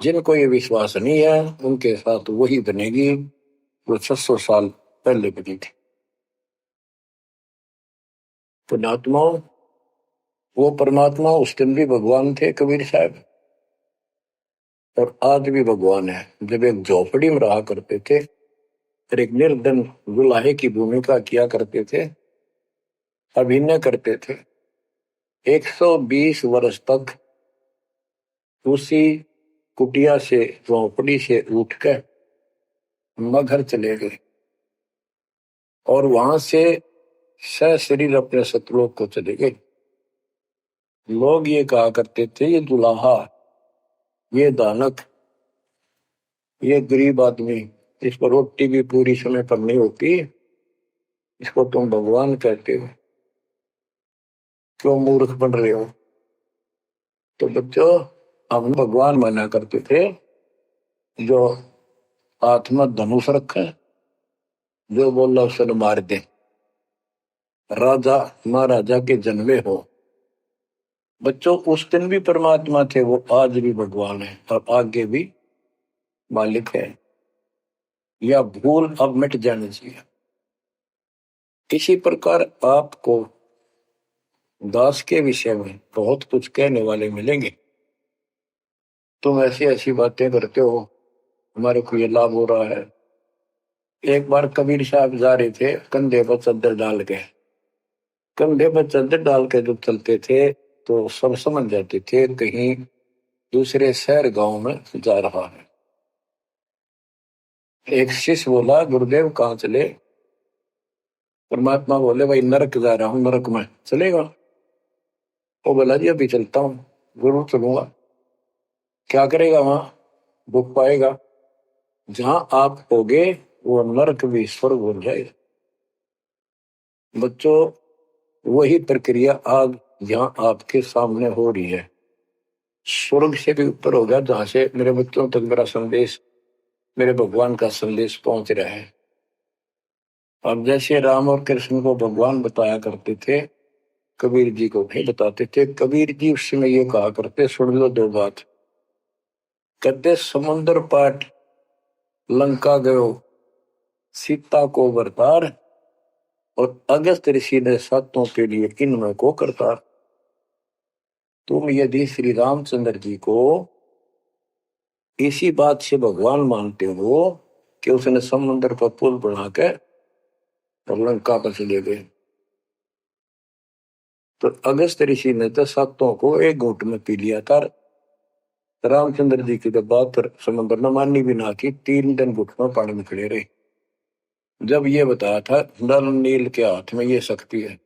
जिनको ये विश्वास नहीं है उनके साथ वही बनेगी जो 600 साल पहले बनी थी। पुण्यात्माओं, वो परमात्मा उस दिन भी भगवान थे कबीर साहब, और आज भी भगवान है। जब एक झोपड़ी में रहा करते थे और एक निर्धन दुल्हे की भूमिका किया करते थे, अभिनय करते थे, 120 वर्ष तक उसी कुटिया से, झोपड़ी से उठकर मगहर चले गए और वहां से सशरीर अपने सतलोक को चले गए। लोग ये कहा करते थे ये दुल्हा, ये दानक, ये गरीब आदमी, इसको रोटी भी पूरी समय पर नहीं होती, इसको तुम भगवान कहते हो, क्यों मूर्ख बन रहे हो। तो बच्चों, हम भगवान माना करते थे जो आत्मा धनुष रखे, जो बोला उसे मार दे, राजा महाराजा के जन्मे हो। बच्चों, उस दिन भी परमात्मा थे, वो आज भी भगवान है और आगे भी मालिक है। या भूल अब मिट जानी चाहिए। इसी प्रकार आपको दास के विषय में बहुत कुछ कहने वाले मिलेंगे। तुम ऐसी ऐसी बातें करते हो, हमारे को ये लाभ हो रहा है। एक बार कबीर साहब जा रहे थे कंधे पर चादर डाल के, कंधे पर चादर डाल के जब चलते थे तो सब समझ जाते थे कहीं दूसरे शहर गांव में जा रहा है। एक शिष्य बोला, गुरुदेव कहाँ चले? परमात्मा बोले, भाई नरक जा रहा हूं, नरक में चलेगा? वो बोला, जी अभी चलता हूँ। गुरु चलूंगा। क्या करेगा वहां? भूख पाएगा। जहां आप होगे वो नरक भी स्वर्ग बन जाएगा। बच्चों, वही प्रक्रिया आज यहाँ आपके सामने हो रही है। स्वर्ग से भी ऊपर होगा, जहां से मेरे बच्चों तक मेरा संदेश, मेरे भगवान का संदेश पहुंच रहा है। अब जैसे राम और कृष्ण को भगवान बताया करते थे, कबीर जी को नहीं बताते थे। कबीर जी उस समय ये कहा करते, सुन लो दो बात। कहते, समुद्र पाट लंका गयो सीता को बरतार, और अगस्त ऋषि ने सातों के लिए इनमें को करतार। तुम यदि श्री रामचंद्र जी को इसी बात से भगवान मानते हो कि उसने समुद्र पर पुल बना के और लंका पर चले गए, तो अगस्त ऋषि ने तो सातों को एक घूंट में पी लिया था। रामचंद्र जी की तो बात समुद्र ने माननी भी ना की, 3 दिन घुट में पानी में खड़े रहे। जब ये बताया था नल नील के हाथ में ये शक्ति है,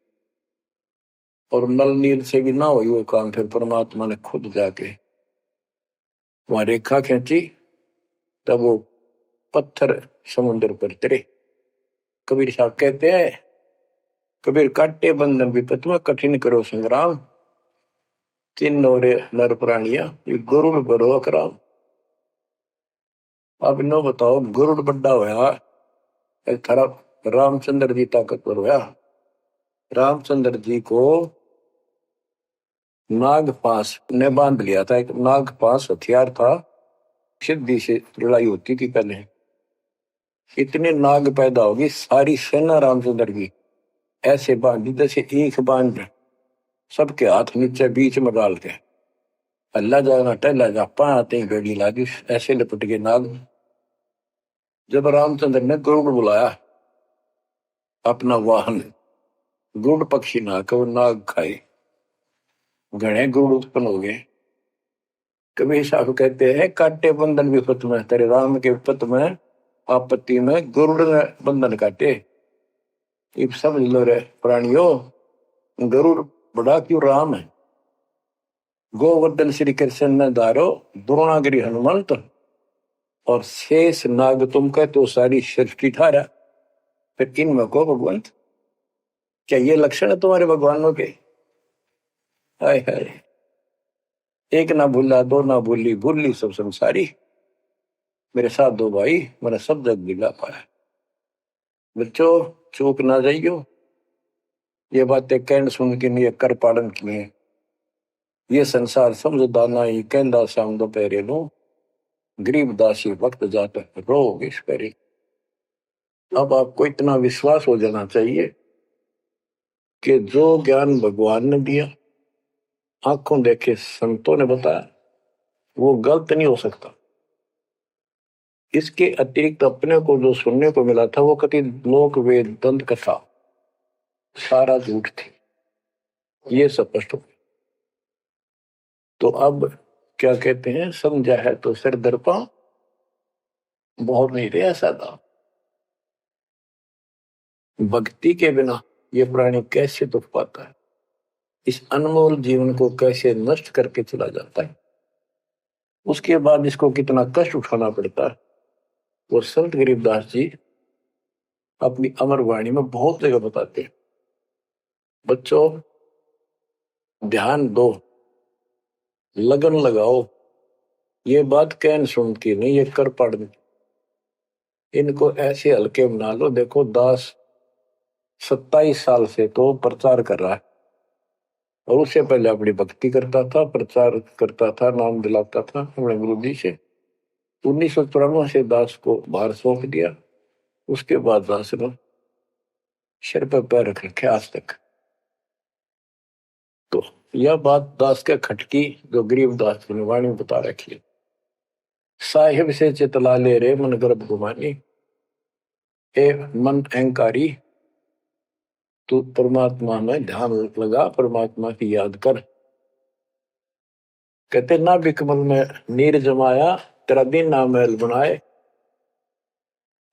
और नल नील से भी ना हुई वो काम, फिर परमात्मा ने खुद जाके वहां रेखा खींची, तब वो पत्थर समुद्र पर तरे। कबीर साहब कहते हैं, कबीर काटे बंधन विपत में कठिन करो संग्राम, तीन नौरे नर प्राणिया ये गरुड़ बरो अकराम। अब नो बताओ, गरुड़ बड्डा होया, एक तरफ रामचंद्र जी ताकतवर होया। रामचंद्र जी को नागपाश ने बांध लिया था। एक नागपाश हथियार था, सिद्धि से लड़ाई होती थी पहले। इतने नाग पैदा होगी, सारी सेना रामचंद्र की ऐसे बांधी जैसे एक बांध, सबके हाथ नीचे बीच में डाल के अल्लाह जाना टहला जा पाते गड़ी लागी, ऐसे लिपट के नाग। जब रामचंद्र ने गरुड़ बुलाया अपना वाहन, गरुड़ पक्षी ना को नाग खाए, घने गरुड़ उत्पन्न हो गए। कबीर साहब कहते हैं, काटे बंधन विपत में, तेरे राम के विपत में आपत्ति में गरुड़ ने बंधन काटे। इब समझ लो रे प्राणियों, गरुड़ बड़ा क्यों राम है। गोवर्धन श्री कृष्ण ने धारो, द्रोणागिरी हनुमंत, और शेष नाग तुम कहते तो सारी सृष्टि ठारा। फिर इनमें को भगवंत, क्या ये लक्षण है तुम्हारे भगवानों के? हाय हाय, एक ना भूला दो ना भूली, भूली सब संसारी, मेरे साथ दो भाई मैंने सब जग दिला पाया। बच्चों, चूक ना जाइयो, ये बातें कहन सुन के नहीं कर पालन किए। ये संसार समझदा नहीं, कहंदा शाम दोपहरे नो, गरीब दासी वक्त जाता रोग इस परे। अब आपको इतना विश्वास हो जाना चाहिए कि जो ज्ञान भगवान ने दिया, आंखों देखे संतों ने बताया, वो गलत नहीं हो सकता। इसके अतिरिक्त अपने को जो सुनने को मिला था वो कति लोक वेद दंत कथा सारा झूठ थी, ये स्पष्ट हो। तो अब क्या कहते हैं, समझा है तो सिर दर्पा, बहुत नहीं रहा सादा। भक्ति के बिना ये प्राणी कैसे दुख पाता है, इस अनमोल जीवन को कैसे नष्ट करके चला जाता है, उसके बाद इसको कितना कष्ट उठाना पड़ता है, वो संत गरीबदास जी अपनी अमर वाणी में बहुत जगह बताते हैं। बच्चों, ध्यान दो, लगन लगाओ, ये बात कहन सुन की नहीं, ये कर पढ़। इनको ऐसे हल्के बना लो। देखो, दास 27 साल से तो प्रचार कर रहा है, और उससे पहले अपनी भक्ति करता था, प्रचार करता था, नाम दिलाता था अपने गुरु जी से। 1994 से दास को भार सौंप दिया, उसके बाद दास ने सिर पर पैर रख रखे आज तक। तो यह बात दास के खटकी जो गरीब दास की वाणी बता रखी है। साहिब से चितला ले रे मन गर्भ गुमानी, ए मन अहंकारी तू परमात्मा में ध्यान लगा, परमात्मा की याद कर। कहते ना बिकमल में नीर जमाया, तेरा दिन ना महल बनाए,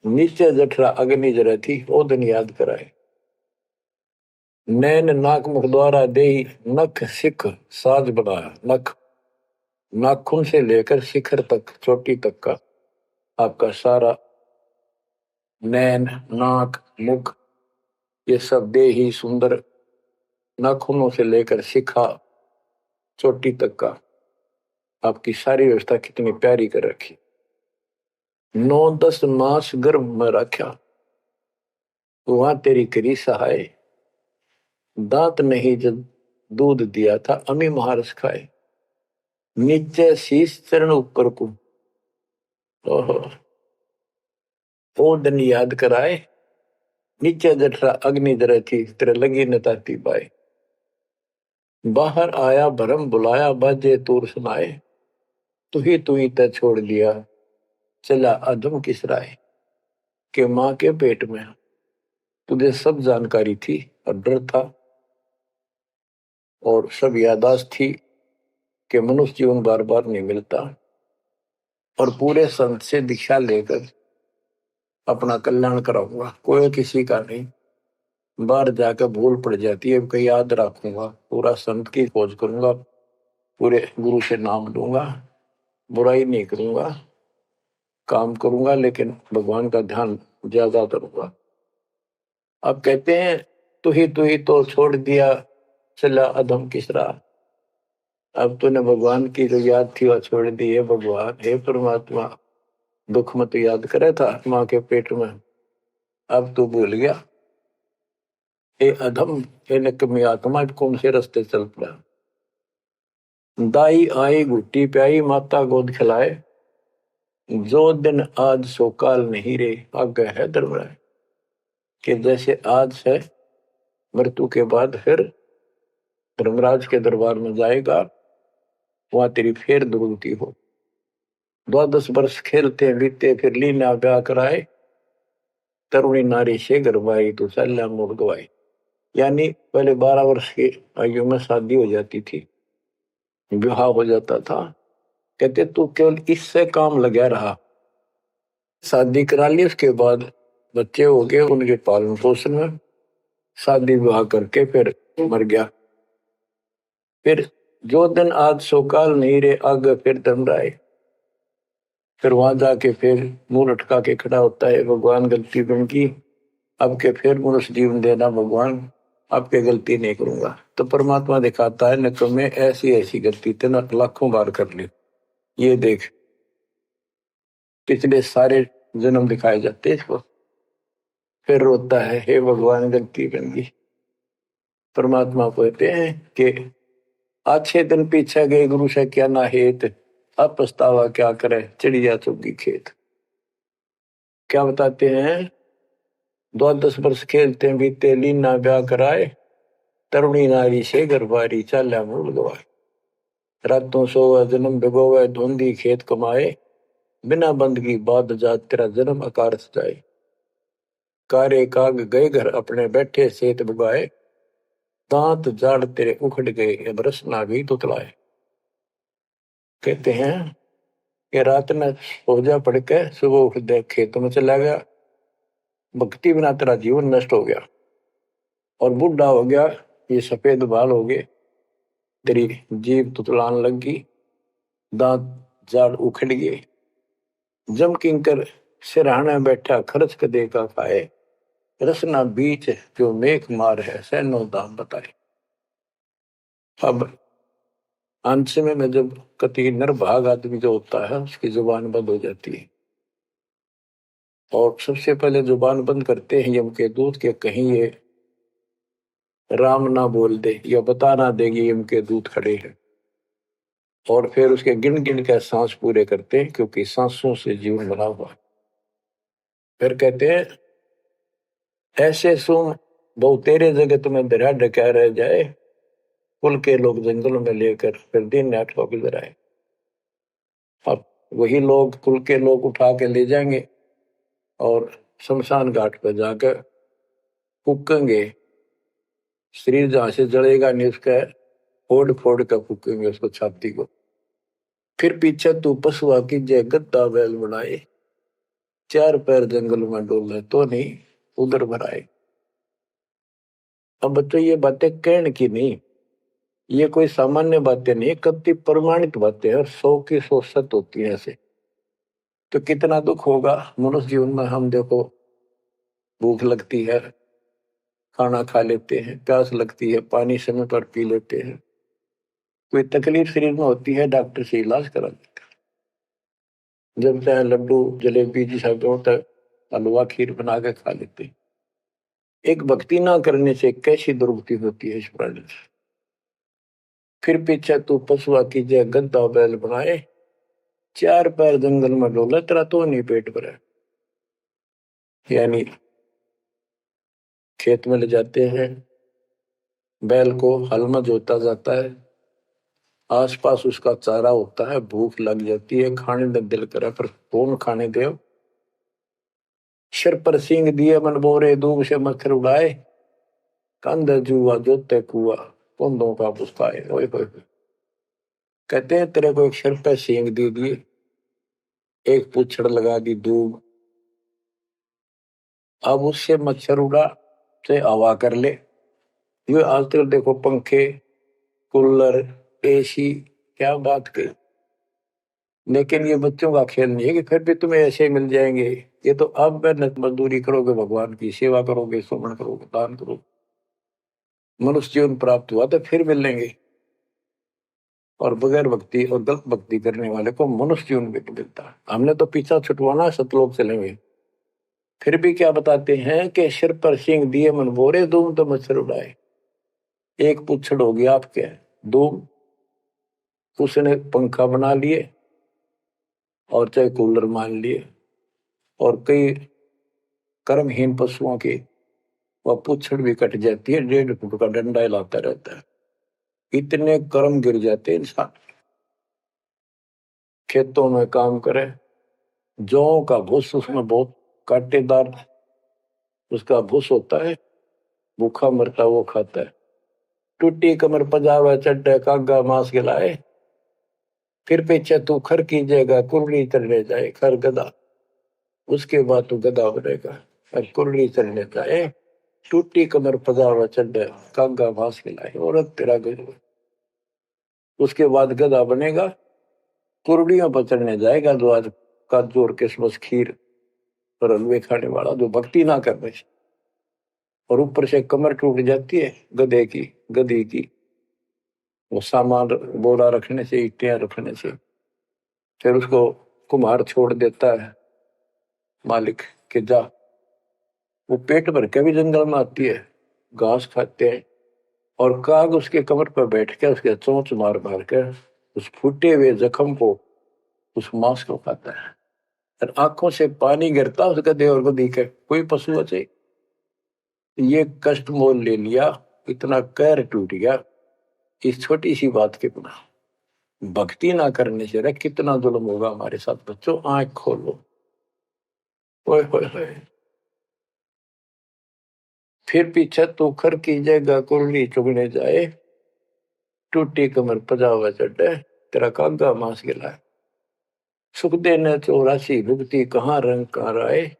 नीचे जठरा अग्नि जरे थी ओ दिन याद कराए। नैन नाक मुख द्वारा दे नख सिख साज बनाया, नख नाखून से लेकर शिखर तक चोटी तक का आपका सारा नैन नाक मुख ये सब दे ही सुंदर, नाखूनों से लेकर शिखा चोटी तक का आपकी सारी व्यवस्था कितनी प्यारी कर रखी। 9-10 मास गर्भ में रखा, वहां तेरी करी सहाय, दांत नहीं जब दूध दिया था अमी महारस खाए, नीचे शीश चरण ऊपर को ओहो ओ दिन याद कराए, नीचे जठरा अग्नि जरे थी तेरे लगी न ताती बाई। बाहर आया भरम बुलाया बाजे तूर सुनाए, तू ही तय छोड़ दिया चला अधम किस राय। के माँ के पेट में तुझे सब जानकारी थी और डर था और सब यादाश्त थी कि मनुष्य जीवन बार बार नहीं मिलता, और पूरे संत से दीक्षा लेकर अपना कल्याण कराऊंगा, कोई किसी का नहीं। बाहर जाकर भूल पड़ जाती है, कहीं याद रखूंगा, पूरा संत की खोज करूंगा, पूरे गुरु से नाम लूंगा, बुराई नहीं करूंगा, काम करूंगा लेकिन भगवान का ध्यान ज्यादा करूंगा। अब कहते हैं तू ही तो छोड़ दिया चला अधम किस राह। अब तूने भगवान की जो याद थी वह छोड़ दी है। भगवान हे परमात्मा, दुख मत याद करे था माँ के पेट में, अब तू भूल गया। ए अधम हे निकम्मी आत्मा, कौन से रास्ते चल पड़ा। दाई आई घुट्टी प्याई माता गोद खिलाए, जो दिन आज सो काल नहीं रे आगे है दरबार। कि जैसे आज है मृत्यु के बाद फिर धर्मराज के दरबार में जाएगा, वहां तेरी फिर दुर्गति हो। 12 वर्ष खेलते बीते फिर लीना ब्याह कराए, तरुणी नारी से गरबाई तो सल्ला मोड़ गवाई। यानी पहले 12 वर्ष की आयु में शादी हो जाती थी, विवाह हो जाता था। कहते तू केवल इससे काम लगा रहा, शादी करा ली, उसके बाद बच्चे हो गए, उनके पालन पोषण में शादी विवाह करके फिर मर गया। फिर जो दिन आज सोकाल नहीं रे आगे फिर धर्मराय। फिर वहां जाके फिर मुंह लटका के खड़ा होता है, भगवान गलती उनकी, अब के फिर मनुष्य जीवन देना भगवान, आपके गलती नहीं करूंगा। तो परमात्मा दिखाता है न मैं ऐसी ऐसी गलती तेना लाखों बार कर ली, ये देख पिछले सारे जन्म दिखाए जाते इसको। फिर रोता है हे भगवान गलती बन गई। परमात्मा कहते हैं कि अच्छे दिन पीछे गए गुरु से क्या ना हेत, अब पछतावा क्या करे चिड़िया चुगी खेत। क्या बताते हैं 12 वर्ष खेलते बीते लीना ब्याह कराए, तरुणी नारी से गरबारी चाल्या मूल गवाए। रातों सोवे जन्म भिगोवे धुंधी खेत कमाए, बिना बंदगी बाद जात तेरा जन्म आकार सजाए। कारे काग गए घर अपने बैठे सेत बुगाए, दांत जाड़ तेरे उखड़ गए बरस ना भी तुतलाए। कहते हैं कि रात में सो जा पड़ के सुबह उठ दे खेतों में चला गया, भक्ति बिना तेरा जीवन नष्ट हो गया और बूढ़ा हो गया, ये सफेद बाल हो गए, तेरी जीभ तुतलान लगी, दांत जाड़ उखड़ गए। जम किंकर सिरहाना बैठा खर्च कदे का खाए, रसना बीच जो मेघ मार है सैनो दाम बताए। अब अंत में जब कति नरभाग आदमी जो होता है उसकी जुबान बंद हो जाती है, और सबसे पहले जुबान बंद करते हैं यम के दूत के कहीं ये राम ना बोल दे या बता ना देगी यम के दूत खड़े हैं, और फिर उसके गिन गिन के सांस पूरे करते हैं क्योंकि सांसों से जीवन बना हुआ है। फिर कहते हैं ऐसे सुन बहु तेरे जगह तुम्हें दरिया ढका रह जाए, कुल के लोग जंगलों में लेकर फिर दिन रात को गुजर आए। अब वही लोग कुल के लोग उठा के ले जाएंगे और शमशान घाट पर जाकर फूकेंगे। शरीर जहां से जलेगा नहीं उसका फोड़ फोड़ कर फूकेंगे उसको, छाती को। फिर पीछे तू पशुआ की जय गद्दा बैल बनाए, चार पैर जंगल में डोले तो नहीं उधर भराए। अब बच्चों ये बातें कहने की नहीं, ये कोई सामान्य बातें नहीं, कति प्रमाणित बातें हैं और 100 की 100 सत्य होती है ऐसे। तो कितना दुख होगा मनुष्य जीवन में। हम देखो भूख लगती है खाना खा लेते हैं, प्यास लगती है पानी समय पर पी लेते हैं, कोई तकलीफ शरीर में होती है डॉक्टर से इलाज करा लेते हैं, जब चाहे लड्डू जलेबी जिस तक हलवा खीर बना के खा लेते हैं। एक भक्ति ना करने से कैसी दुर्गति होती है इस प्राणी से। फिर पीछे तू पशुआ की जय गद्दा बैल बनाए, चार पैर जंगल में डोले तेरा तो नहीं पेट भरे। यानी खेत में ले जाते हैं, बैल को हल में जोता जाता है, आसपास उसका चारा होता है, भूख लग जाती है, खाने में दिल करे पर कौन खाने दे। सिर पर सींग दिए मन बोरे दूब से मच्छर उड़ाए, कंध जुआ जोते कुआ कुंदों का पुस्ताए। ओए होए, कहते हैं तेरे को एक सिर पर सींग दे दिए, एक पूछड़ लगा दी दूब, अब उससे मच्छर उड़ा से हवा कर ले। ये आजकल देखो पंखे कूलर एसी, क्या बात कही। लेकिन ये बच्चों का खेल नहीं है कि फिर भी तुम्हें ऐसे मिल जाएंगे। ये तो अब मेहनत मजदूरी करोगे, भगवान की सेवा करोगे, सुमन करोगे, दान करोगे, मनुष्य जीवन प्राप्त हुआ तो फिर मिलेंगे। और बगैर भक्ति और गलत भक्ति करने वाले को मनुष्य जीवन भी नहीं मिलता। हमने तो पीछा छुटवाना, सतलोक चलेंगे। फिर भी क्या बताते हैं कि सिर पर सींग दिए मन बोरे दूम तो मच्छर उड़ाए। एक पुच्छड़ हो गया आपके दूम, उसने पंखा बना लिए और चाहे कूलर मान लिए, और कई कर्महीन पशुओं की वह पुच्छड़ भी कट जाती है, 1.5 फुट का डंडा हिलाता रहता है। इतने कर्म गिर जाते हैं इंसान। खेतों में काम करे, जौ का भूस उसमें बहुत कांटेदार उसका भूस होता है, भूखा मरता वो खाता है। टूटी कमर पजावा चड्डे कागा मांस खिलाए, फिर पीछे तू खर कीजिएगा कुर्री चलने जाए। खर गधा, उसके बाद तू गधा बनेगा और कुर्री चलने जाए। टूटी कमर पजावा चड्डे कागा मांस खिलाए, औरत तेरा गधा। उसके बाद गधा बनेगा, कुर्डियों पर चढ़ने जाएगा, जो आज काजू और किशमिश खीर और हलवे खाने वाला, जो भक्ति ना करने से। और ऊपर से कमर टूट जाती है गधे की गधी की, वो सामान बोरा रखने से, ईटियां रखने से। फिर उसको कुम्हार छोड़ देता है मालिक के जा। वो पेट भर के भी जंगल में आती है, घास खाते हैं, और काग उसके कमर पर बैठ के उसके चोंच मार मार कर उस फूटे हुए जख्म को, उस मांस को खाता है। और आंखों से पानी गिरता उस गधे और गधी के। कोई पशु से ये कष्ट मोल ले लिया, इतना कहर टूट गया इस छोटी सी बात के बिना। भक्ति ना करने से कितना जुल्म होगा हमारे साथ। बच्चों आंख खोलो। ओए होए होए। फिर पीछे तो खर कीजिएगा कुर्ली चुगने जाए, टूटी कमर पजावा चढ़े तेरा कागा मांस गिलाए। सुख देने 84 भुगती कहाँ रंग कहाँ राय,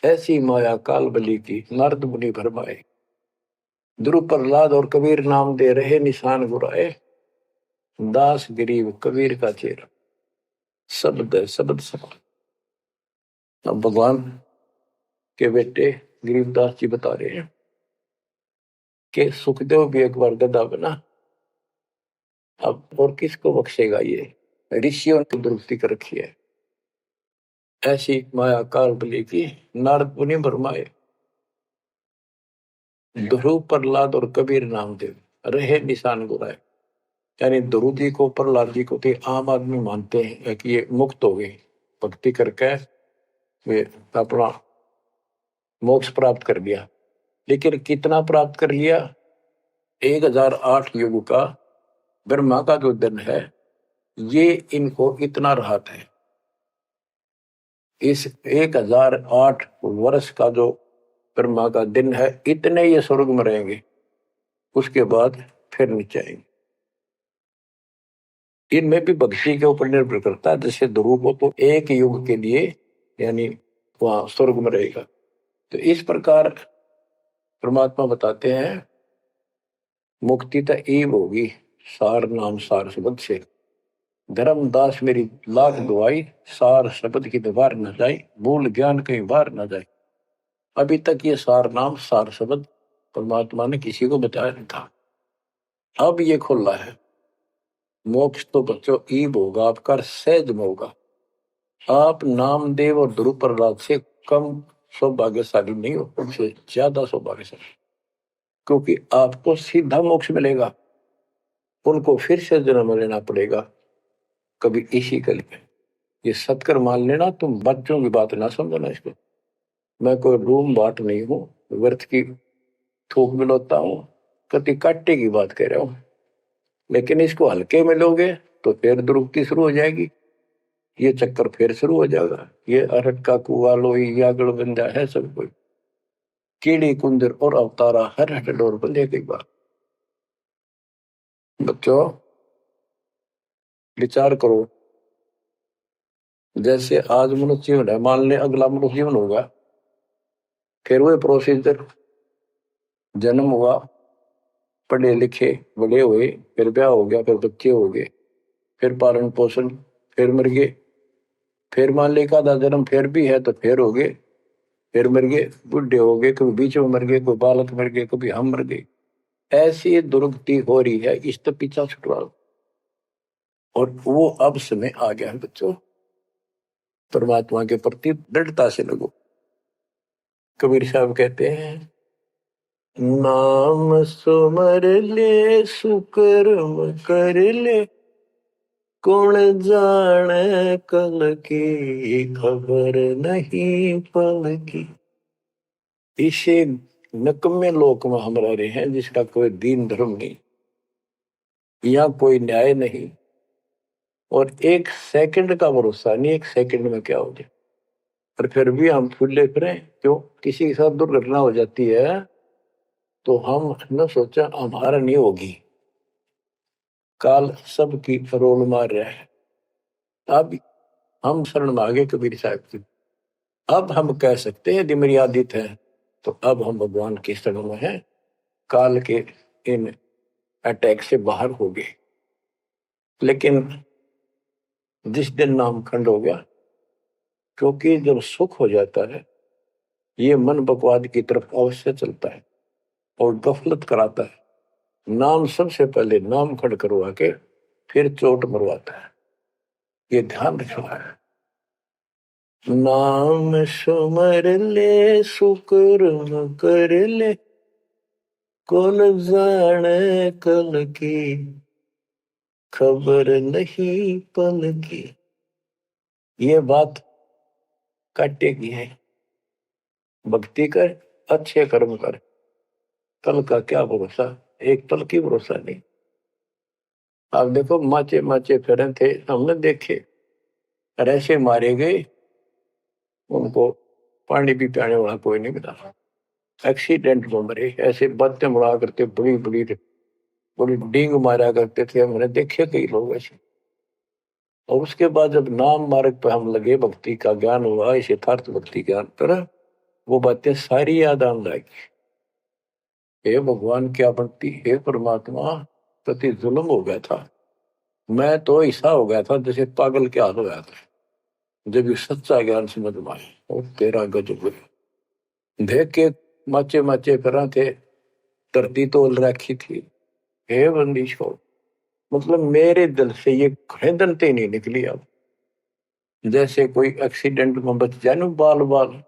ऐसी माया काल बली की नारद मुनि भरमाए। ध्रुव प्रहलाद और कबीर नाम दे रहे निशान गुराए, दास गरीब कबीर का चेहरा शब्द है शब्द समान। अब भगवान के बेटे गरीबदास जी बता रहे हैं कि सुखदेव भी एक बार गधा बना, अब और किसको बख्शेगा। ये ऋषियों ने दुरुक्ति कर रखी है। ऐसी माया काल बली की नारद मुनि भरमाए। ध्रुव प्रहलाद और कबीर नामदेव रहे निशान गुराए। यानी ध्रुव जी को प्रहलाद जी को तो आम आदमी मानते हैं कि ये मुक्त हो गए, भक्ति करके वे अपना मोक्ष प्राप्त कर लिया। लेकिन कितना प्राप्त कर लिया? 1008 युग का ब्रह्मा का जो दिन है, ये इनको इतना राहत है। इस 1008 वर्ष का जो ब्रह्मा का दिन है, इतने ये स्वर्ग में रहेंगे, उसके बाद फिर नीचे आएंगे। इनमें भी भक्ति के ऊपर निर्भर करता है। जैसे ध्रुव को तो एक युग के लिए यानी वहां स्वर्ग में रहेगा। तो इस प्रकार परमात्मा बताते हैं मुक्ति तो ईव होगी सार नाम सार शब्द से। धर्मदास मेरी लाख दुआई, सार शब्द की दीवार न जाए, भूल ज्ञान कहीं बाहर न जाए। अभी तक ये सार नाम सार शब्द परमात्मा ने किसी को बताया नहीं था, अब ये खुला है। मोक्ष तो बच्चों ईब होगा आपका, सहज में होगा। आप नामदेव और ध्रुव प्रहलाद से कम सौभाग्यशाली नहीं हो, उनसे ज्यादा सौभाग्यशाली, क्योंकि आपको सीधा मोक्ष मिलेगा। उनको फिर से जन्म लेना पड़ेगा कभी इसी कल में। ये सत्कर मान लेना, तुम बच्चों की बात ना समझना इसको। मैं कोई रूम बाट नहीं हूं, व्यर्थ की थूक मिलोता हूं, कति काटे की बात कह रहा हूं। लेकिन इसको हल्के में लोगे तो फिर दुरुक्ति शुरू हो जाएगी, ये चक्कर फिर शुरू हो जाएगा। ये अरट का कुआ लोई यागड़ बंदा है सब कोई, कीड़ी कुंदर और अवतारा हर हट डोर बंदे की बात। बच्चों विचार करो, जैसे आज मनुष्य जीवन है, मान ले अगला मनुष्य जीवन होगा, फिर वही प्रोसीजर, जन्म हुआ, पढ़े लिखे बड़े हुए, फिर ब्याह हो गया, फिर बच्चे हो गए, फिर पालन पोषण, फिर मर गए, फिर मान ले का जन्म फिर भी है तो फिर हो गए, फिर मर गए, बुढ़े हो गए, कभी बीच में मर गए, कोई बालक मर गए, कभी हम मर गए। ऐसी दुर्गति हो रही है, इस तो पीछा छुटवाओ। और वो अब समय आ गया है बच्चों, परमात्मा के प्रति दृढ़ता से लगो। कबीर साहब कहते हैं, नाम सुमर ले सुकर्म कर ले, कौन जाने कल की खबर नहीं पल की। इसे नकम्मे लोक में हम रह रहे हैं, जिसका कोई दीन धर्म नहीं, यहाँ कोई न्याय नहीं, और एक सेकंड का भरोसा नहीं, एक सेकंड में क्या हो जाए। और फिर भी हम फूले फिरें, क्यों? किसी के साथ दुर्घटना हो जाती है तो हम न सोचा हमारा नहीं होगी, काल सबकी रोल मार रहा है। अब हम शरण मांगे कबीर साहब की, अब हम कह सकते हैं यदि मेरी आदित है तो अब हम भगवान की शरण में हैं, काल के इन अटैक से बाहर हो गए। लेकिन जिस दिन नाम खंड हो गया, क्योंकि जब सुख हो जाता है ये मन बकवाद की तरफ अवश्य चलता है और गफलत कराता है। नाम सबसे पहले नाम खंड करवा के फिर चोट मरवाता है, ये ध्यान रखना है। नाम सुमर ले सुकर्म कर ले, कौन जाने कल की खबर नहीं पल की। ये बात काटेगी है, भक्ति कर, अच्छे कर्म कर, कल का क्या भरोसा, एक पल की भरोसा नहीं। आप देखो माचे माचे फिरे थे, हमने देखे, ऐसे मारे गए, उनको पानी भी पियाने वाला कोई नहीं मिला, एक्सीडेंट में मरे। ऐसे बातें मुड़ा करते, बड़ी बड़ी बड़ी डींग मारा करते थे, हमने देखे कई लोग ऐसे। और उसके बाद जब नाम मार्ग पे हम लगे, भक्ति का ज्ञान हुआ, इस यथार्थ भक्ति ज्ञान पर, वो बातें सारी याद आने लगी। हे भगवान क्या बनती, हे परमात्मा, प्रति जुल्म हो गया था। मैं तो ऐसा हो गया था जैसे पागल के हाल हो गया था, जब ये सच्चा ज्ञान समझ में आए। और तेरा गजब देख के माचे माचे करा थे, धरती तोल रखी थी। हे बंदिश हो, मतलब मेरे दिल से ये खड़ेदनते नहीं निकली। अब जैसे कोई एक्सीडेंट में बच जाए न बाल बाल,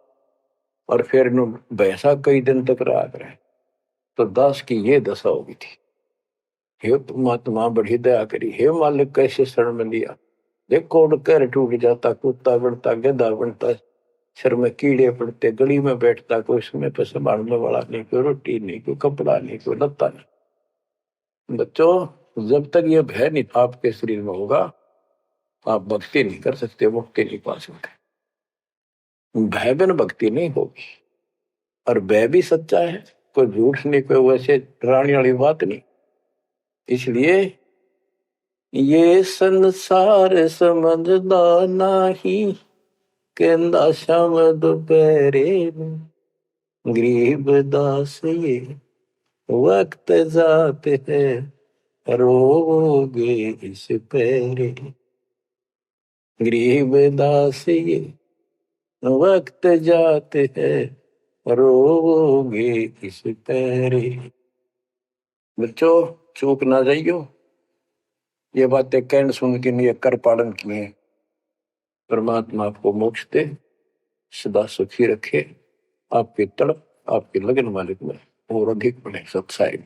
और फिर नु भैंसा कई दिन तक रहा करे, तो दास की ये दशा होगी थी। हे परमात्मा बड़ी दया करी, हे मालिक कैसे शरण में लिया। देखो कर टूट जाता, कुत्ता बनता, गधा बनता, सिर में कीड़े पड़ते, गली में बैठता, कोई समय पर संभालने वाला नहीं, कोई रोटी नहीं, कोई कपड़ा नहीं, कोई लत्ता नहीं। बच्चों, जब तक ये भय नहीं आपके शरीर में होगा, आप भक्ति नहीं कर सकते, मुक्ति नहीं पा सकते। भय बिन भक्ति नहीं होगी। और भय भी सच्चा है, कोई झूठ नहीं, कोई वैसे डराने वाली बात नहीं। इसलिए ये संसार समझदा नहीं, कहंदा शाम दोपहरे गरीब दास ये वक्त जाते है, रोगे इस पैरे। गरीब दास ये वक्त जाते हैं, रोगे इस पैरे। बच्चों, चूक ना जाइयो, ये बातें कहन सुन के नहीं, कर पालन किए। परमात्मा आपको मोक्ष दे, सदा सुखी रखे, आपकी तड़प, आपके लगन मालिक में और अधिक बने सत्साई।